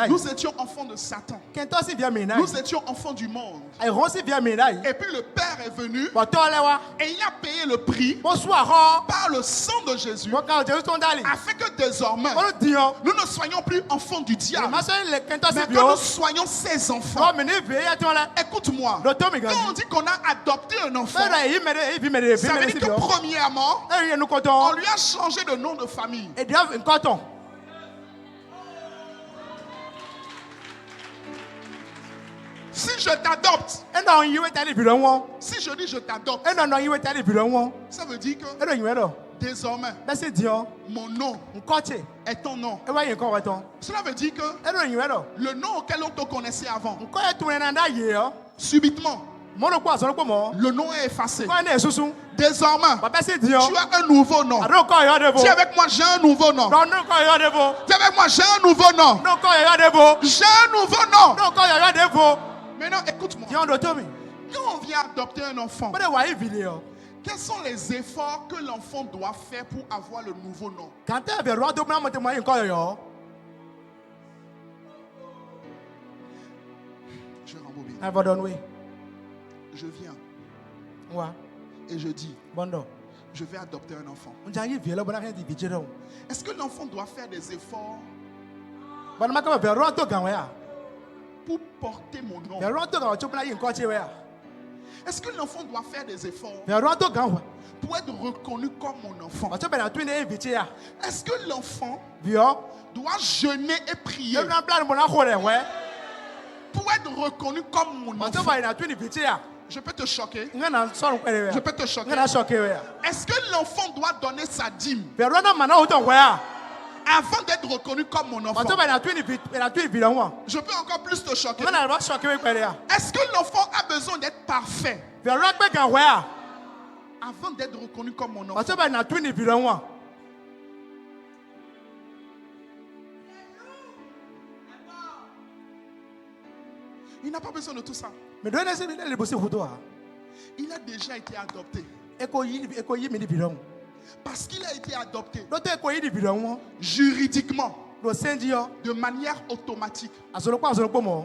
Nous étions enfants de Satan. Nous étions enfants du monde. Et puis le Père est venu et il a payé le prix par le sang de Jésus afin que désormais nous ne soyons plus enfants du diable, mais que nous soyons ses enfants. Écoute-moi, quand on dit qu'on a adopté un enfant, ça veut dire que premièrement, on lui a changé de nom de famille. Si je t'adopte, si je dis je t'adopte, ça veut dire que désormais, mon nom est ton nom. Cela veut dire que le nom auquel on te connaissait avant, subitement, le nom est effacé. Désormais, tu as un nouveau nom. Dis avec moi, j'ai un nouveau nom. Dis avec moi, j'ai un nouveau nom. J'ai un nouveau nom. Maintenant, écoute-moi. Quand on vient adopter un enfant, quels sont les efforts que l'enfant doit faire pour avoir le nouveau nom? Je rembobine. Je viens. Et je dis, je vais adopter un enfant. Est-ce que l'enfant doit faire des efforts pour porter mon nom? Est-ce que l'enfant doit faire des efforts pour être reconnu comme mon enfant? Est-ce que l'enfant doit jeûner et prier pour être reconnu comme mon enfant? Je peux te choquer. Je peux te choquer. Est-ce que l'enfant doit donner sa dîme avant d'être reconnu comme mon enfant? Je peux encore plus te choquer. Est-ce que l'enfant a besoin d'être parfait avant d'être reconnu comme mon enfant? Il n'a pas besoin de tout ça. Il a déjà été adopté. Parce qu'il a été adopté juridiquement, de manière automatique,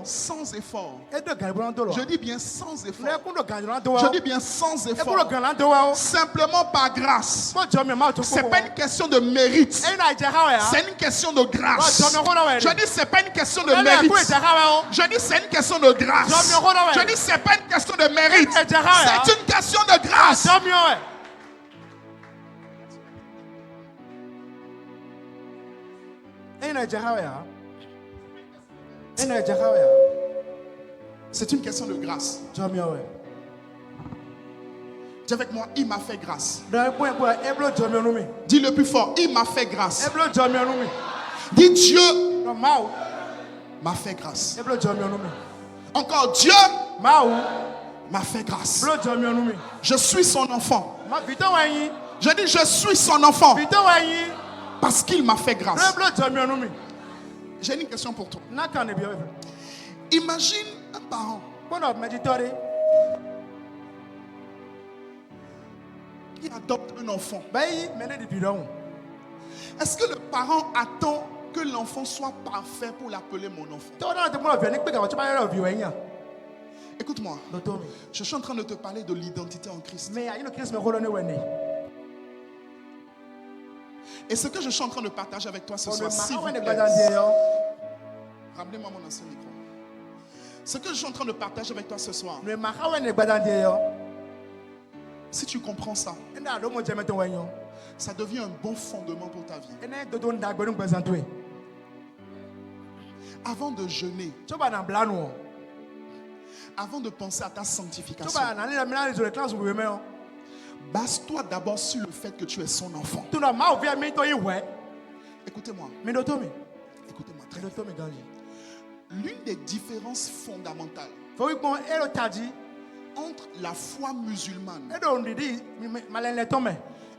sans effort. Je dis bien sans effort. Je dis bien sans effort. Simplement par grâce. Ce n'est pas une question de mérite. C'est une question de grâce. Je dis c'est pas une question de mérite. Je dis c'est une question de grâce. Je dis c'est pas une question de mérite. C'est une question de grâce. C'est une question de grâce. Dis avec moi, il m'a fait grâce. Dis le plus fort, il m'a fait grâce. Dis Dieu m'a fait grâce. Encore Dieu m'a fait grâce. Je suis son enfant. Je dis je suis son enfant parce qu'il m'a fait grâce. J'ai une question pour toi. Imagine un parent qui adopte un enfant. Est-ce que le parent attend que l'enfant soit parfait pour l'appeler mon enfant? Écoute-moi, je suis en train de te parler de l'identité en Christ. Et ce que je suis en train de partager avec toi ce soir, s'il vous plaît, ramenez-moi mon ancien micro. Ce que je suis en train de partager avec toi ce soir, si tu comprends ça, ça devient un bon fondement pour ta vie. Avant de jeûner, avant de penser à ta sanctification, base-toi d'abord sur le fait que tu es son enfant. Écoutez-moi. Écoutez-moi très bien. L'une des différences fondamentales entre la foi musulmane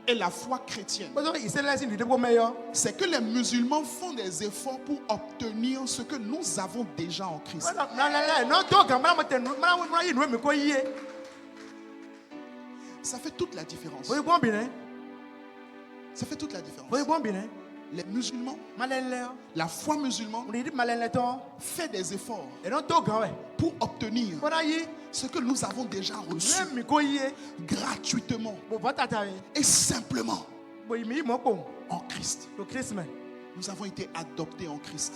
et la foi chrétienne, c'est que les musulmans font des efforts pour obtenir ce que nous avons déjà en Christ. Ça fait toute la différence. Ça fait toute la différence. Les musulmans, la foi musulmane fait des efforts pour obtenir ce que nous avons déjà reçu gratuitement et simplement en Christ. Nous avons été adoptés en Christ.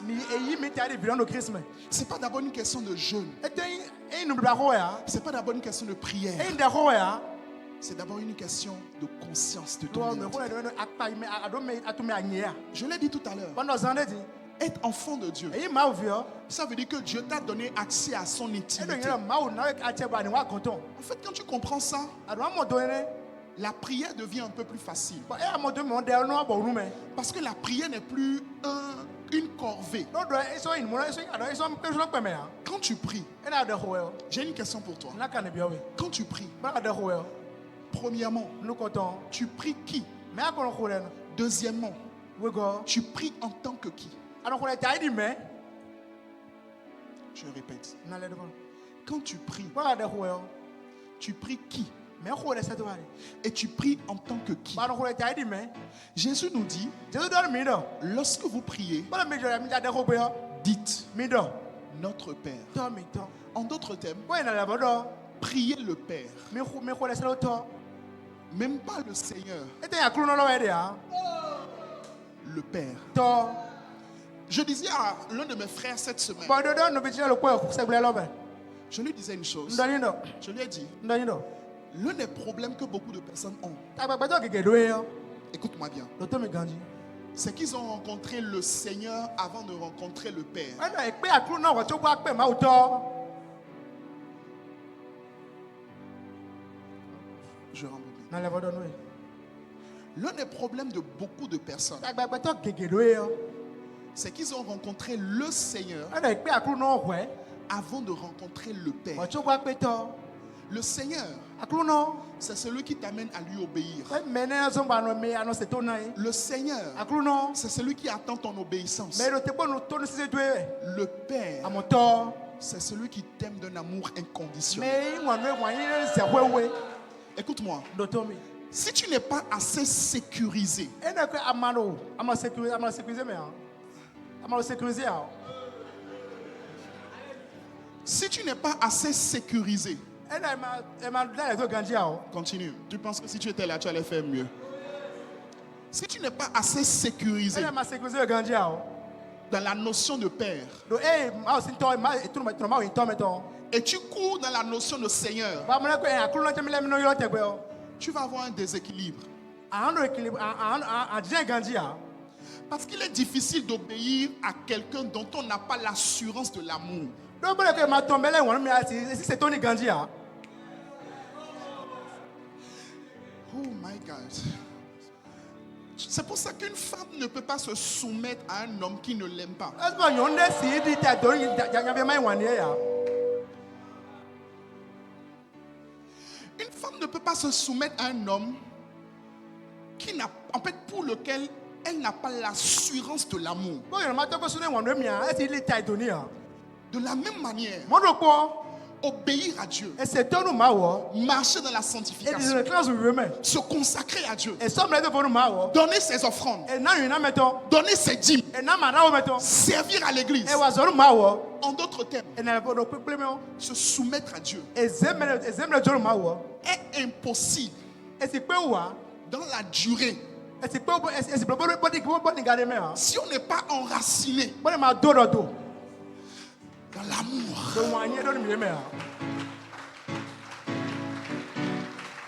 Ce n'est pas d'abord une question de jeûne. Ce n'est pas d'abord une question de prière. C'est d'abord une question de conscience de ton identité. Je l'ai dit tout à l'heure. Être enfant de Dieu, ça veut dire que Dieu t'a donné accès à son intimité. En fait, quand tu comprends ça, la prière devient un peu plus facile. Parce que la prière n'est plus une corvée. Quand tu pries, j'ai une question pour toi. Quand tu pries, premièrement, tu pries qui? Deuxièmement, tu pries en tant que qui? Je répète. Quand tu pries, tu pries qui? Et tu pries en tant que qui? Jésus nous dit, lorsque vous priez, dites notre Père. En d'autres termes, priez le Père. Même pas le Seigneur. Le Père. Je disais à l'un de mes frères cette semaine, je lui disais une chose. Je lui ai dit, l'un des problèmes que beaucoup de personnes ont, écoute-moi bien, c'est qu'ils ont rencontré le Seigneur avant de rencontrer le Père. Je rembobine. L'un des problèmes de beaucoup de personnes, c'est qu'ils ont rencontré le Seigneur avant de rencontrer le Père. Le Seigneur, c'est celui qui t'amène à lui obéir. Le Seigneur, c'est celui qui attend ton obéissance. Le Père, c'est celui qui t'aime d'un amour inconditionnel. Écoute-moi. Si tu n'es pas assez sécurisé, si tu n'es pas assez sécurisé, continue. Tu penses que si tu étais là, tu allais faire mieux. Si tu n'es pas assez sécurisé dans la notion de Père, et tu cours dans la notion de Seigneur, tu vas avoir un déséquilibre. Parce qu'il est difficile d'obéir à quelqu'un dont on n'a pas l'assurance de l'amour. Oh my God. C'est pour ça qu'une femme ne peut pas se soumettre à un homme qui ne l'aime pas. Une femme ne peut pas se soumettre à un homme qui n'a, en fait, pour lequel elle n'a pas l'assurance de l'amour. De la même manière, obéir à Dieu, marcher dans la sanctification, se consacrer à Dieu, donner ses offrandes, donner ses dîmes, servir à l'église. En d'autres termes, se soumettre à Dieu est impossible dans la durée si on n'est pas enraciné dans l'amour.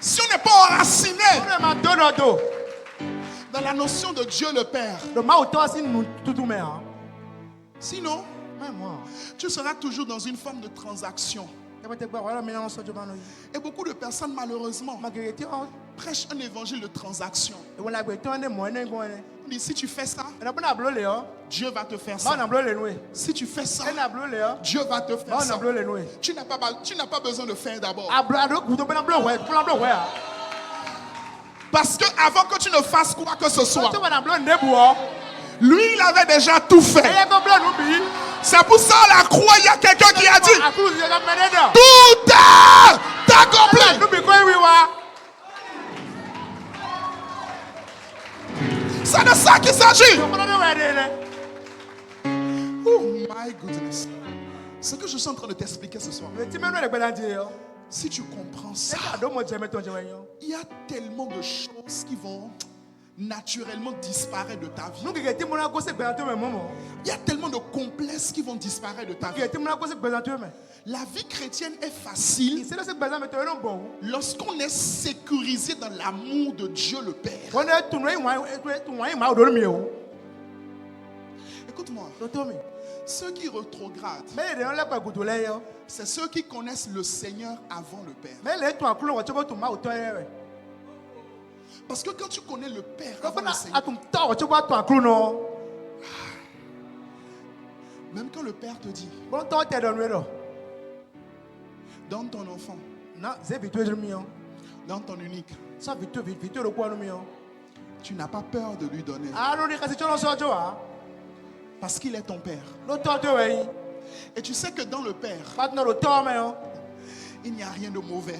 Si on n'est pas enraciné dans la notion de Dieu le Père, sinon tu seras toujours dans une forme de transaction. Et beaucoup de personnes malheureusement prêchent un évangile de transaction. Si tu fais ça, Dieu va te faire ça. Si tu fais ça, Dieu va te faire ça. Tu n'as pas besoin de faire d'abord. Parce que avant que tu ne fasses quoi que ce soit, lui il avait déjà tout fait. C'est pour ça à la croix il y a quelqu'un qui a dit tout est accompli. C'est de ça qu'il s'agit. Oh my goodness. Ce que je suis en train de t'expliquer ce soir, si tu comprends ça, il y a tellement de choses qui vont naturellement disparaître de ta vie. Il y a tellement de complexes qui vont disparaître de ta vie. La vie chrétienne est facile lorsqu'on est sécurisé dans l'amour de Dieu le Père. Écoute-moi. Ceux qui rétrogradent, c'est ceux qui connaissent le Seigneur avant le Père. Parce que quand tu connais le Père avant le Seigneur, même quand le Père te dit donne ton enfant, dans ton unique, tu n'as pas peur de lui donner. Parce qu'il est ton Père. Et tu sais que dans le Père, il n'y a rien de mauvais.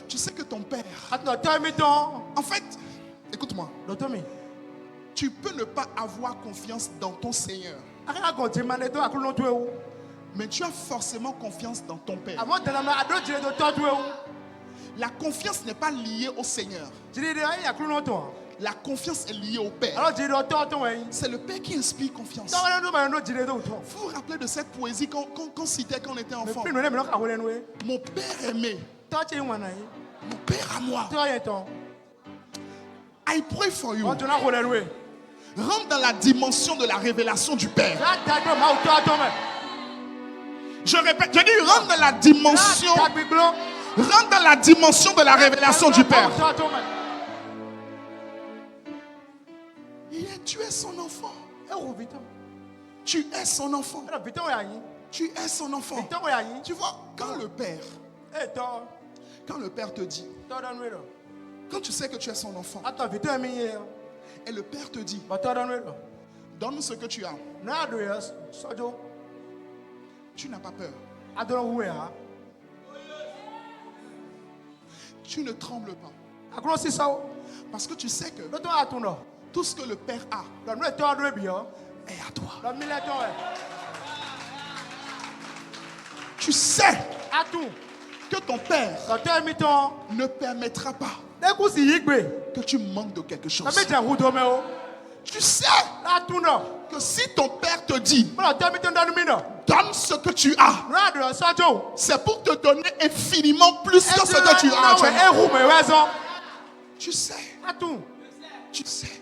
Tu sais que ton Père, en fait, écoute-moi, tu peux ne pas avoir confiance dans ton Seigneur, mais tu as forcément confiance dans ton Père. La confiance n'est pas liée au Seigneur. La confiance est liée au Père. C'est le Père qui inspire confiance. Vous vous rappelez de cette poésie qu'on citait quand on était enfant? Mon Père aimé, mon Père à moi. I pray for you. Rentre dans la dimension de la révélation du Père. Je répète, je dis rentre dans la dimension. Rentre dans la dimension de la révélation du Père. Tu es son enfant. Tu es son enfant. Tu es son enfant. Tu vois, quand le Père te dit, quand tu sais que tu es son enfant, et le Père te dit, donne ce que tu as, tu n'as pas peur. Tu ne trembles pas. Parce que tu sais que tout ce que le Père a est à toi. Tu sais que ton Père ne permettra pas que tu manques de quelque chose. Tu sais que si ton Père te dit donne ce que tu as, c'est pour te donner infiniment plus que ce que tu as. Tu sais. Tu sais.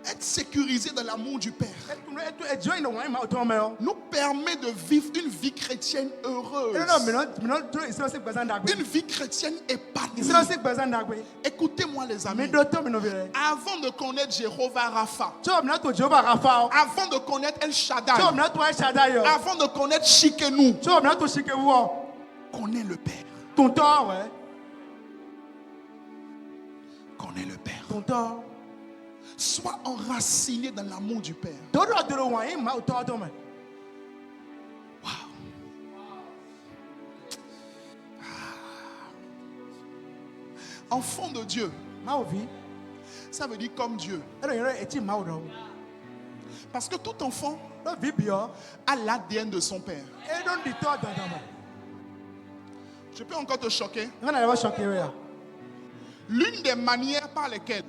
être sécurisé dans l'amour du Père nous permet de vivre une vie chrétienne heureuse. Une vie chrétienne épanouie. Écoutez-moi les amis. Avant de connaître Jéhovah Rapha, avant de connaître El Shaddai, avant de connaître Shikenu, connais le Père. Connais le Père. Sois enraciné dans l'amour du Père. Wow. Enfant de Dieu, ça veut dire comme Dieu. Parce que tout enfant a l'ADN de son père. Je peux encore te choquer. L'une des manières par lesquelles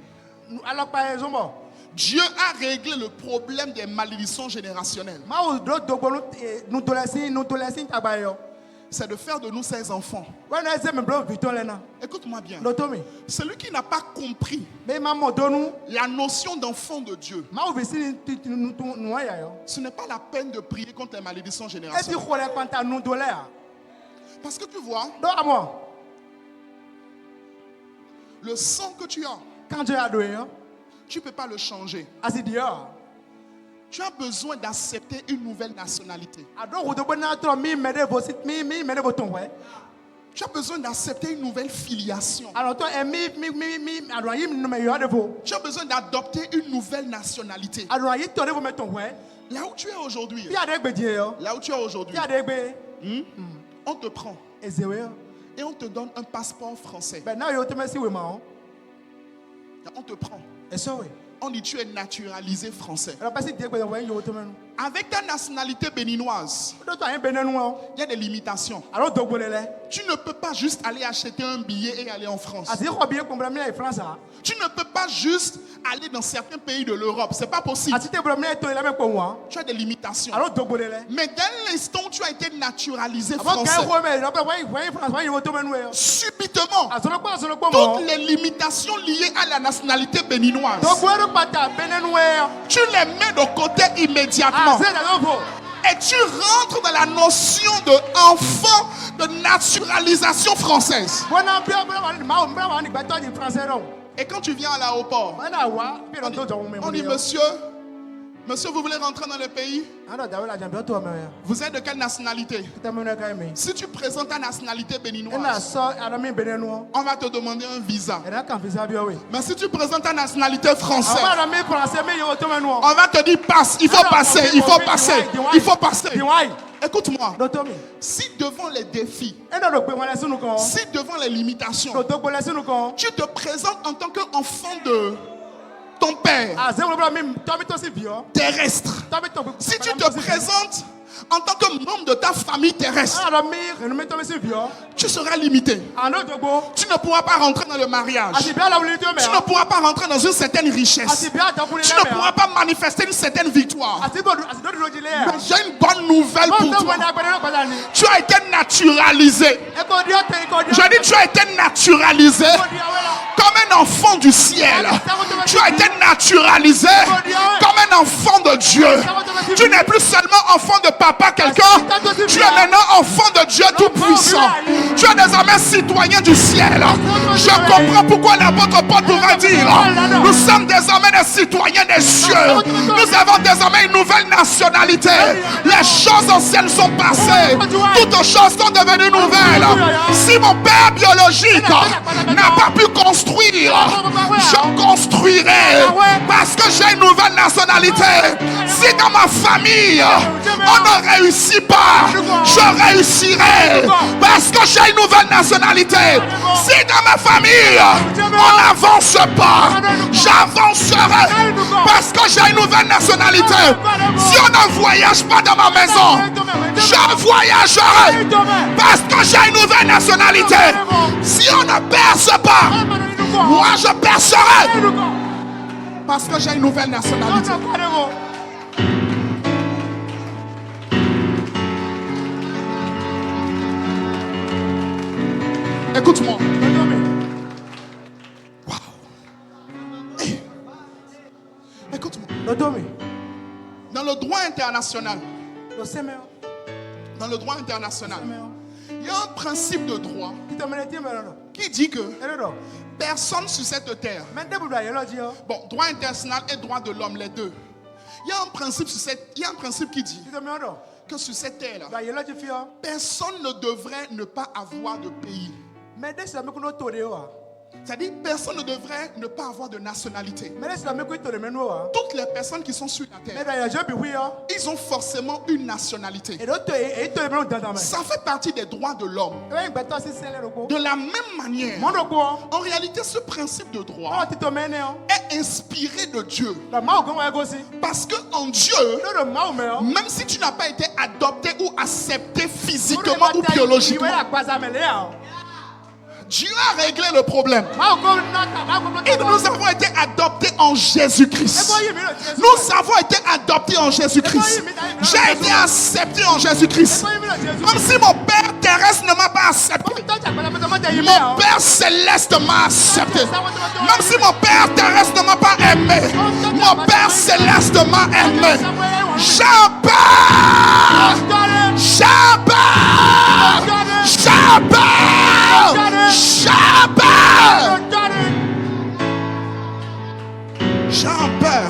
Dieu a réglé le problème des malédictions générationnelles, c'est de faire de nous ses enfants. Écoute-moi bien. Celui qui n'a pas compris la notion d'enfant de Dieu, ce n'est pas la peine de prier contre les malédictions générationnelles. Parce que tu vois, le sang que tu as, tu ne peux pas le changer. Tu as besoin d'accepter une nouvelle nationalité. Tu as besoin d'accepter une nouvelle filiation. Tu as besoin d'adopter une nouvelle nationalité. Là où tu es aujourd'hui, on te prend et on te donne un passeport français. On te prend. On dit tu es naturalisé français. Avec ta nationalité béninoise, il y a des limitations. Tu ne peux pas juste aller acheter un billet et aller en France. Tu ne peux pas juste aller dans certains pays de l'Europe. C'est pas possible. Tu as des limitations. Mais dès l'instant où tu as été naturalisé français, subitement, toutes les limitations liées à la nationalité béninoise, tu les mets de côté immédiatement. Et tu rentres dans la notion d'enfant de naturalisation française. Et quand tu viens à l'aéroport, on dit monsieur, vous voulez rentrer dans le pays? Vous êtes de quelle nationalité? Si tu présentes ta nationalité béninoise, on va te demander un visa. Mais si tu présentes ta nationalité française, on va te dire passe, il faut passer, il faut passer, il faut passer. Écoute-moi, si devant les défis, si devant les limitations, tu te présentes en tant qu'enfant de ton père terrestre, si tu te présentes en tant que membre de ta famille terrestre, tu seras limité. Tu ne pourras pas rentrer dans le mariage. Tu ne pourras pas rentrer dans une certaine richesse. Tu ne pourras pas manifester une certaine victoire. Mais j'ai une bonne nouvelle pour toi. Tu as été naturalisé. Je dis tu as été naturalisé comme un enfant du ciel. Tu as été naturalisé comme un enfant de Dieu. Tu n'es plus seulement enfant de papa quelqu'un. Tu es maintenant enfant de Dieu tout-puissant. Tu es désormais citoyen du ciel. Je comprends pourquoi l'apôtre Paul pourrait dire nous sommes désormais des citoyens des cieux. Nous avons désormais une nouvelle nationalité. Les choses anciennes sont passées. Toutes choses sont devenues nouvelles. Si mon père biologique n'a pas pu construire, je construirai parce que j'ai une nouvelle nationalité. Si dans ma famille on ne réussit pas, je réussirai parce que j'ai une nouvelle nationalité. Si dans ma famille on n'avance pas, j'avancerai parce que j'ai une nouvelle nationalité. Si on ne voyage pas dans ma maison, je voyagerai parce que j'ai une nouvelle nationalité. Si on ne perce pas, moi je percerai parce que j'ai une nouvelle nationalité. Écoute-moi. Wow. Hey. Écoute-moi. Dans le droit international, il y a un principe de droit qui dit que personne sur cette terre, bon, droit international et droit de l'homme, les deux, il y a un principe qui dit que sur cette terre-là, personne ne devrait ne pas avoir de pays. C'est-à-dire, personne ne devrait ne pas avoir de nationalité. Toutes les personnes qui sont sur la terre, ils ont forcément une nationalité. Ça fait partie des droits de l'homme. De la même manière, en réalité, ce principe de droit est inspiré de Dieu. Parce qu'en Dieu, même si tu n'as pas été adopté ou accepté physiquement ou biologiquement, Dieu a réglé le problème. Et nous avons été adoptés en Jésus-Christ. Nous avons été adoptés en Jésus-Christ. J'ai été accepté en Jésus-Christ. Comme si mon Père terrestre ne m'a pas accepté. Mon Père céleste m'a accepté. Même si mon Père terrestre ne m'a pas aimé, mon Père céleste m'a aimé. J'abats! J'abats! J'abats! J'abats! J'abats!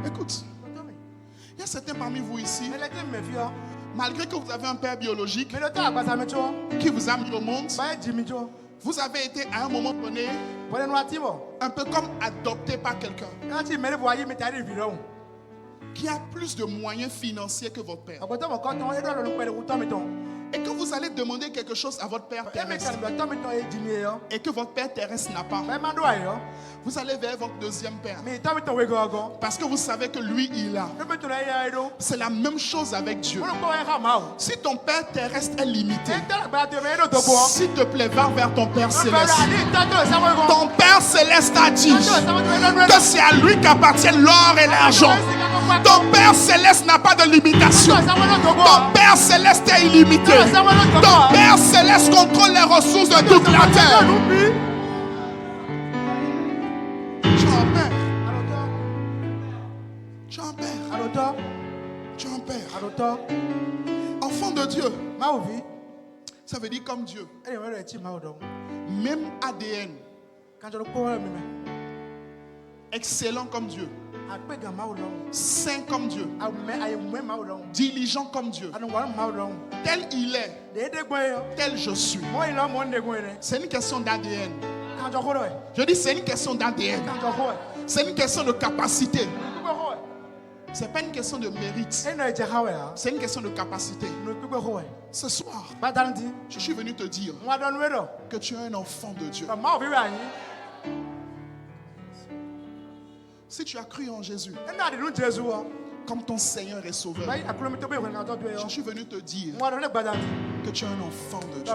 Écoute, il y a certains parmi vous ici, malgré que vous avez un père biologique qui vous a mis au monde, vous avez été à un moment donné un peu comme adopté par quelqu'un qui a plus de moyens financiers que votre père. Et que vous allez demander quelque chose à votre père terrestre et que votre père terrestre n'a pas, vous allez vers votre deuxième père parce que vous savez que lui il a. C'est la même chose avec Dieu. Si ton père terrestre est limité, s'il te plaît, va vers ton père céleste. Ton père céleste a dit que c'est à lui qu'appartiennent l'or et l'argent. Ton père céleste n'a pas de limitation. Ton père céleste est illimité. Ton père céleste contrôle les ressources de toute la terre. Tu es un père. Enfant de Dieu. Ça veut dire comme Dieu. Même ADN. Excellent comme Dieu. Saint comme Dieu. Diligent comme Dieu. Tel il est, tel je suis. C'est une question d'ADN. Je dis c'est une question d'ADN. C'est une question de capacité. C'est pas une question de mérite. C'est une question de capacité. Ce soir, je suis venu te dire que tu es un enfant de Dieu. Si tu as cru en Jésus comme ton Seigneur et Sauveur, je suis venu te dire que tu es un enfant de Dieu.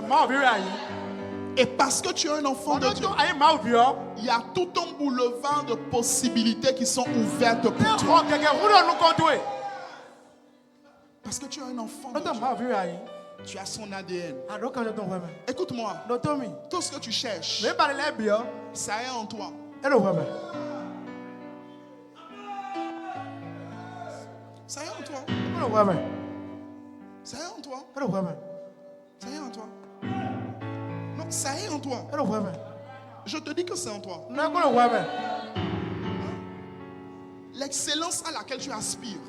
Et parce que tu es un enfant de Dieu, il y a tout un boulevard de possibilités qui sont ouvertes pour toi. Parce que tu es un enfant de Dieu. Tu as son ADN. Écoute-moi. Tout ce que tu cherches, ça est en toi. Ça est en toi. Ça est en toi. Ça est en toi. Non, ça est en toi. Je te dis que c'est en toi. L'excellence à laquelle tu aspires,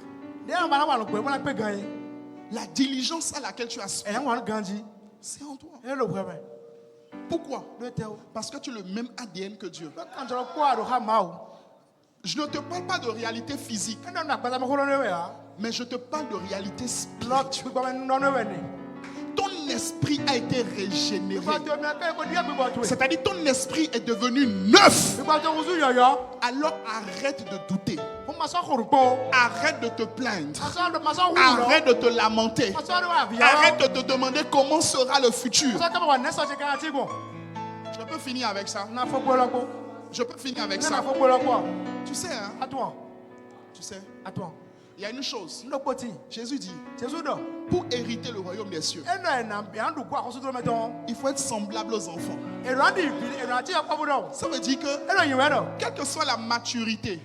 la diligence à laquelle tu aspires, c'est en toi. Pourquoi? Parce que tu as le même ADN que Dieu. Je ne te parle pas de réalité physique, mais je te parle de réalité spirituelle. Ton esprit a été régénéré. C'est-à-dire ton esprit est devenu neuf. Alors arrête de douter. Arrête de te plaindre. Arrête de te lamenter. Arrête de te demander comment sera le futur. Je peux finir avec ça. Je peux finir avec ça. Tu sais, hein? Tu sais, il y a une chose. Jésus dit Pour hériter le royaume des cieux, il faut être semblable aux enfants. Ça veut dire que, quelle que soit la maturité,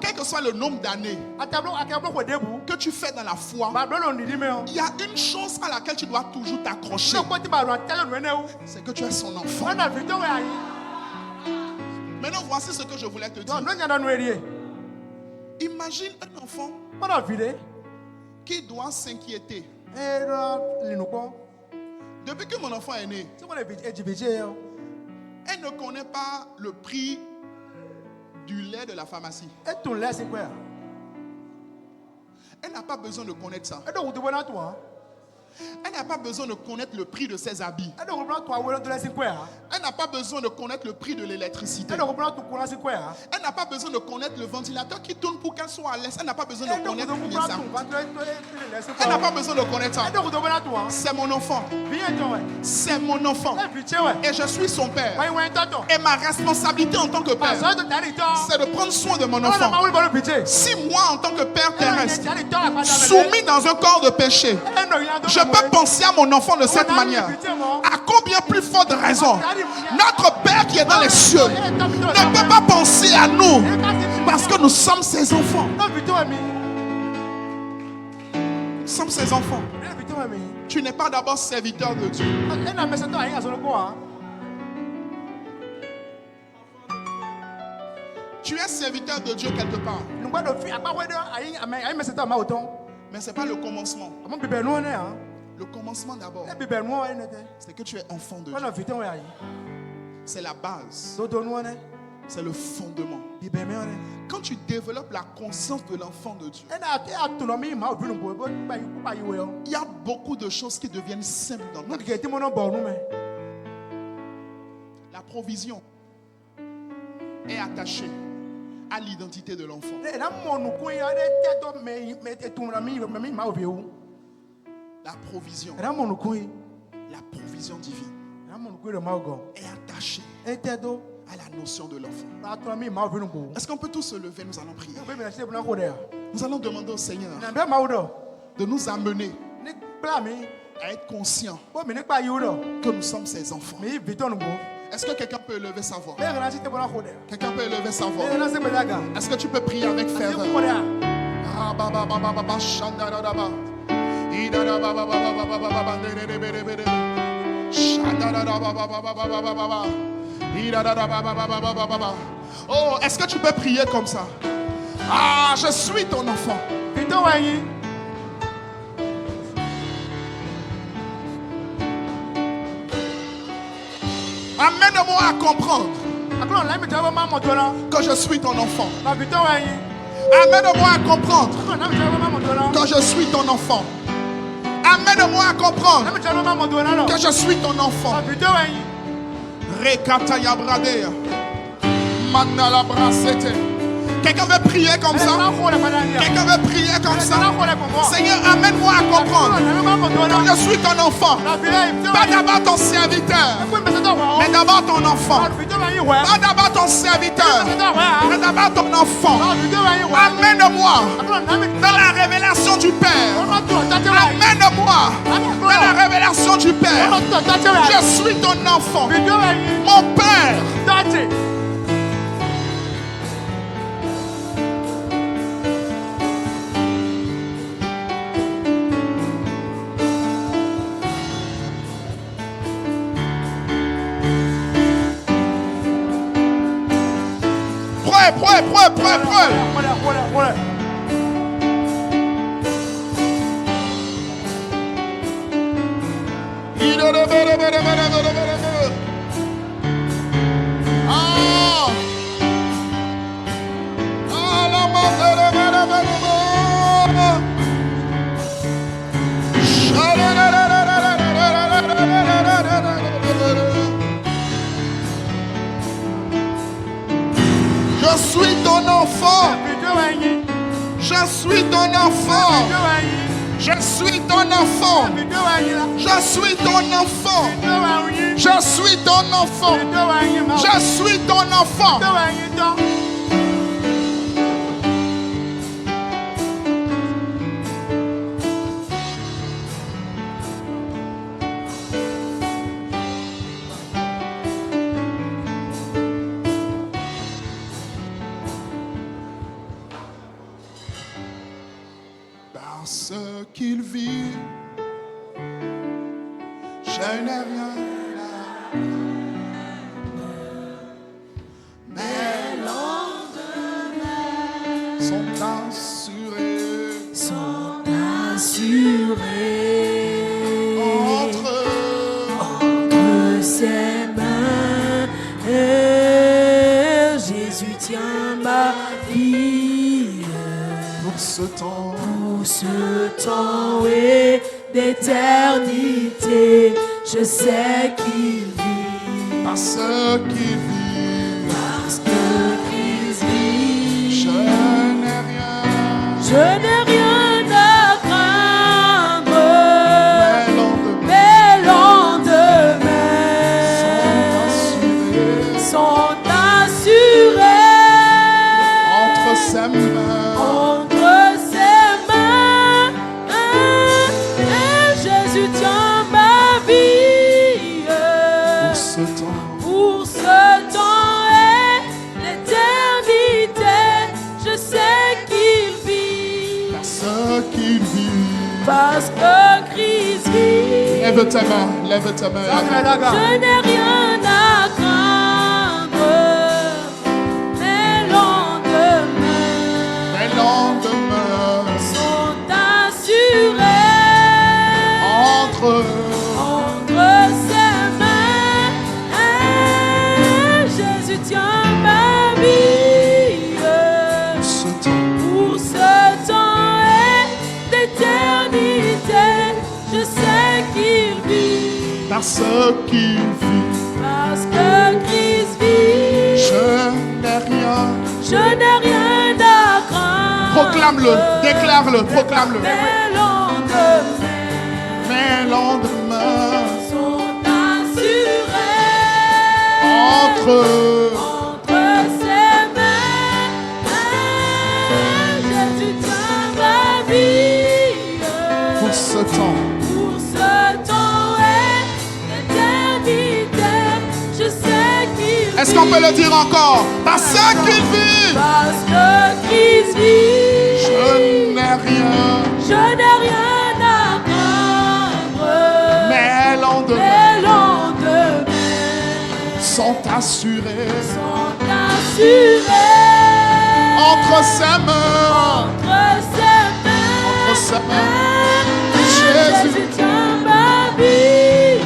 quel que soit le nombre d'années que tu fais dans la foi, il y a une chose à laquelle tu dois toujours t'accrocher. C'est que tu es son enfant. Maintenant, voici ce que je voulais te dire. Imagine un enfant qui doit s'inquiéter. Depuis que mon enfant est né, elle ne connaît pas le prix du lait de la pharmacie. Elle n'a pas besoin de connaître ça. Elle n'a pas besoin de connaître le prix de ses habits. Elle n'a pas besoin de connaître le prix de l'électricité. Elle n'a pas besoin de connaître le ventilateur qui tourne pour qu'elle soit à l'aise. Elle n'a pas besoin de connaître ça. Elle n'a pas besoin de connaître ça. C'est mon enfant. C'est mon enfant. Et je suis son père. Et ma responsabilité en tant que père, c'est de prendre soin de mon enfant. Si moi, en tant que père terrestre, soumis dans un corps de péché, je peux penser à mon enfant de cette manière, à combien plus forte raison notre Père qui est dans les cieux ne peut pas penser à nous parce que nous sommes ses enfants. Nous sommes ses enfants. Tu n'es pas d'abord serviteur de Dieu. Tu es serviteur de Dieu quelque part. Mais ce n'est pas le commencement. Le commencement d'abord, c'est que tu es enfant de Dieu. C'est la base. C'est le fondement. Quand tu développes la conscience de l'enfant de Dieu, il y a beaucoup de choses qui deviennent simples dans ta vie. La provision est attachée à l'identité de l'enfant. La provision divine est attachée à la notion de l'enfant. Est-ce qu'on peut tous se lever? Nous allons prier. Nous allons demander au Seigneur de nous amener à être conscients que nous sommes ses enfants. Est-ce que quelqu'un peut élever sa voix? Quelqu'un peut élever sa voix? Est-ce que tu peux prier avec ferveur? Oh, est-ce que tu peux prier comme ça? Ah, je suis ton enfant. Amène-moi à comprendre que je suis ton enfant. Amène-moi à comprendre que je suis ton enfant. Amène-moi à comprendre que je suis ton enfant. Rekataya bradea. Manala brasete. Quelqu'un veut prier comme ça? Quelqu'un veut prier comme ça? Seigneur, amène-moi à comprendre que je suis ton enfant. Pas d'abord ton serviteur, mais d'abord ton enfant. Pas d'abord ton serviteur, mais d'abord ton enfant. Amène-moi dans la révélation du Père. Amène-moi dans la révélation du Père. Je suis ton enfant, mon Père. Prêt. Je suis ton enfant. Je suis ton enfant. Je suis ton enfant. Je suis ton enfant. Je suis ton enfant. Je suis ton enfant. ce qu'il vit. Je n'ai rien là. Mes lendemains sont assurés. Entre ses mains, Jésus tient ma vie. Pour ce temps et d'éternité, je sais qu'il vit. Parce qu'il vit. Parce que Christ vit. Je n'ai rien à craindre. Mes Mes lendemains sont assurés. entre ses mains. Jésus tient ma vie. Pour ce temps et l'éternité, je sais qu'il vit. Parce que Christ vit. Lève ta main. Je n'ai rien à craindre. Mes lendemains sont assurés. Entre ses mains, Jésus tient ma vie. Pour ce temps et d'éternité, je sais qu'il vit. Parce qu'il vit. Parce que Christ vit. Je n'ai rien. À craindre. Proclame-le, déclare-le, proclame-le. Mes lendemains sont assurés. Entre ses mains, Jésus tient ma vie. pour ce temps. Et l'éternité, je sais qu'il vit. Est-ce qu'on peut le dire encore? Parce qu'il vit. Parce que Christ vit. Je n'ai rien. À craindre. Mes lendemains sont assurés. Entre ses mains. Jésus tient ma vie.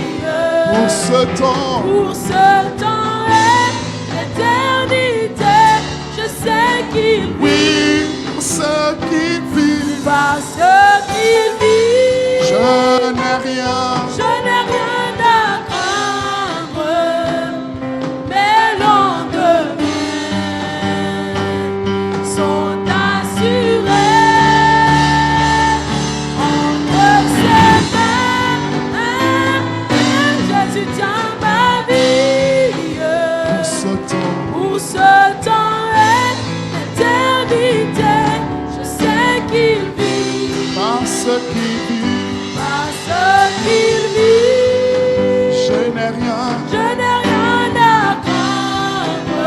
pour ce temps. Et l'éternité, je sais qu'il vit. Oui, pour ce qu'il vit. Parce qu'il vit. Je n'ai rien. À craindre. Mes lendemains sont assurés. Entre ses mains, Jésus tient ma vie. Pour ce temps et l'éternité, je sais qu'il vit. Parce qu'il vit. Je n'ai rien. À craindre.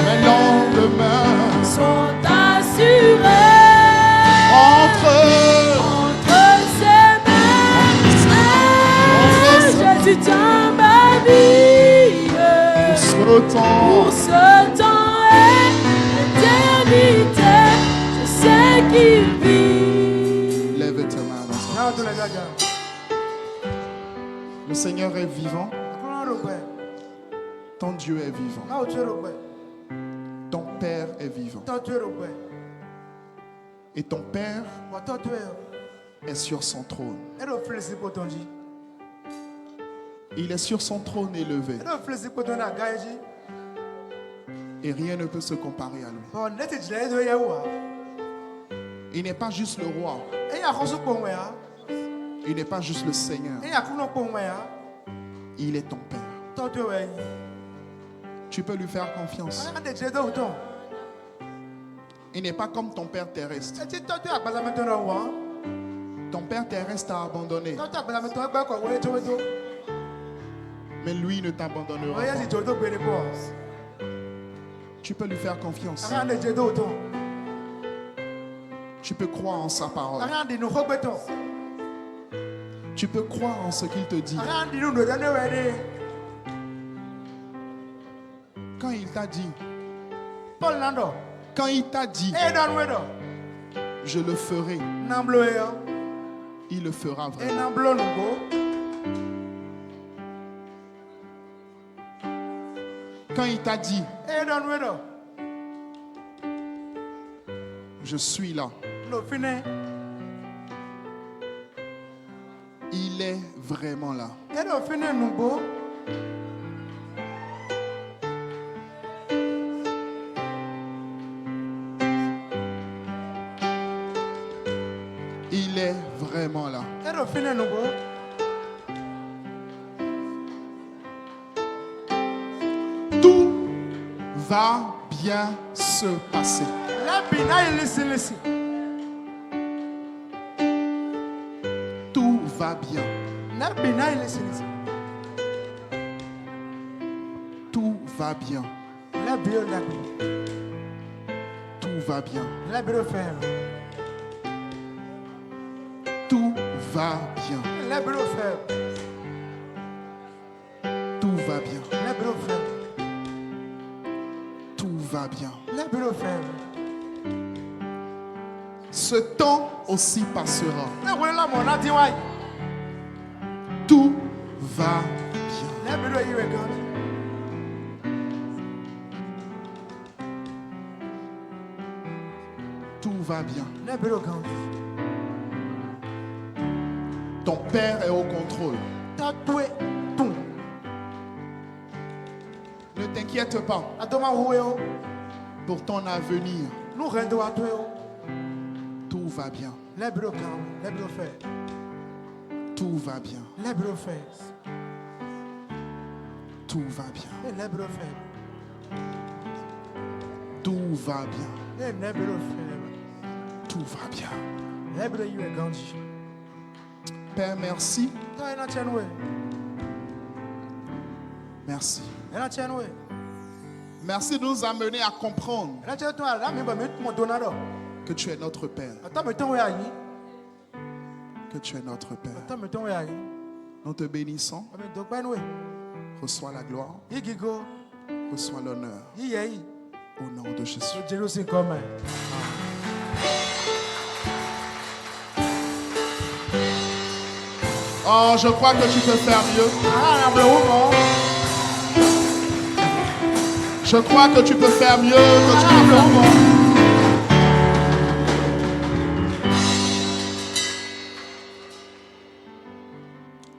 Mes lendemains sont assurés. entre ses mains, Jésus tient ma vie. Pour ce temps et l'éternité, je sais qu'il vit. Lève ta main. Le Seigneur est vivant. Ton Dieu est vivant. Ton Père est vivant. Et ton Père est sur son trône. Il est sur son trône élevé. Et rien ne peut se comparer à lui. Il n'est pas juste le roi. Il n'est pas juste le Seigneur. Il est ton Père. Tu peux lui faire confiance. Il n'est pas comme ton Père terrestre. Ton Père terrestre t'a abandonné. Mais lui ne t'abandonnera pas. Tu peux lui faire confiance. Tu peux croire en sa parole. Tu peux croire en ce qu'il te dit. Quand il t'a dit, je le ferai, il le fera vraiment. Quand il t'a dit, je suis là, il est vraiment là. Il est vraiment là. Tout va bien se passer. Tout va bien. Tout va bien. Tout va bien. Tout va bien. Tout va bien. Tout va bien. Ce temps aussi passera. Tout va bien. Tout va bien. Ton Père est au contrôle. Ne t'inquiète pas pour ton avenir. Tout va bien. Tout va bien. Tout va bien. Tout va bien. Tout va bien. Père, merci. Merci. Merci de nous amener à comprendre que tu es notre Père. Que tu es notre Père. Nous te bénissons. Reçois la gloire. Reçois l'honneur. Au nom de Jésus. Oh, je crois que tu peux faire mieux. Je crois que tu peux faire mieux. Que tu peux faire mieux.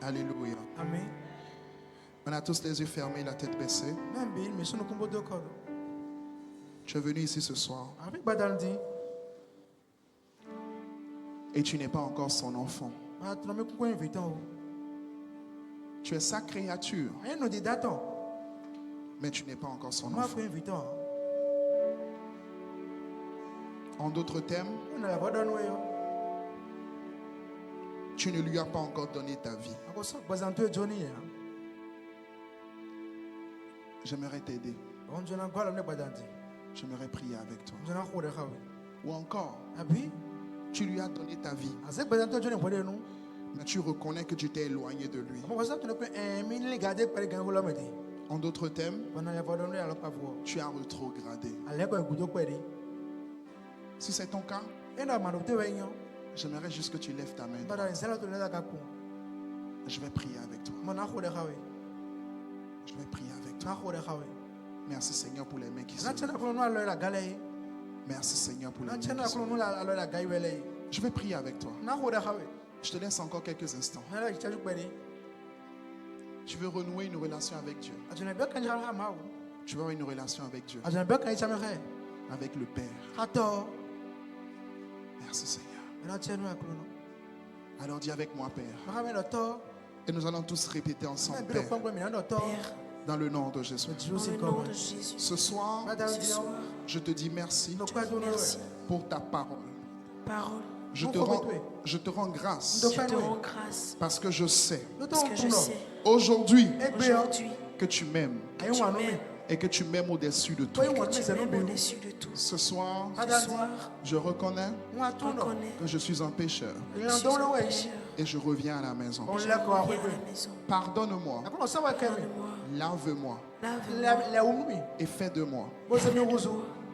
Alléluia. Amen. On a tous les yeux fermés, la tête baissée. Tu es venu ici ce soir. Et tu n'es pas encore son enfant. Tu es sa créature. Mais tu n'es pas encore son enfant. En d'autres termes, tu ne lui as pas encore donné ta vie. J'aimerais t'aider. J'aimerais prier avec toi. Ou encore, tu lui as donné ta vie, mais tu reconnais que tu t'es éloigné de lui. En d'autres termes, tu as rétrogradé. Si c'est ton cas, j'aimerais juste que tu lèves ta main. Je vais prier avec toi. Je vais prier avec toi. Merci Seigneur pour les mains qui sont levées. Merci Seigneur pour les mains qui sont levées. Je vais prier avec toi. Je te laisse encore quelques instants. Tu veux renouer une relation avec Dieu. Tu veux avoir une relation avec Dieu. Avec le Père. Merci Seigneur. Alors dis avec moi Père. Et nous allons tous répéter ensemble Père. Dans le nom de Jésus. Ce soir, je te dis merci pour ta parole. Je te rends grâce parce que je sais aujourd'hui que tu m'aimes et que tu m'aimes au-dessus de tout. Ce soir, je reconnais que je suis un pécheur et je reviens à la maison. Pardonne-moi, lave-moi et fais de moi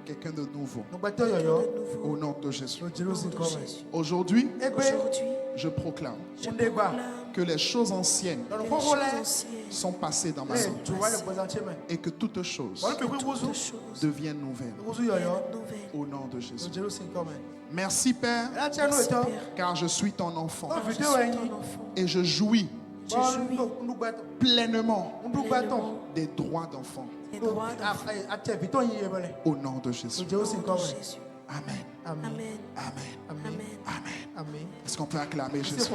quelqu'un de nouveau. Au nom de Jésus. Aujourd'hui, je proclame que les choses anciennes sont passées dans ma vie et que toutes choses deviennent nouvelles. Au nom de Jésus. Merci Père, car je suis ton enfant et je jouis pleinement des droits d'enfant. Au nom de Jésus. Amen. Amen. Amen. Amen. Est-ce qu'on peut acclamer Jésus?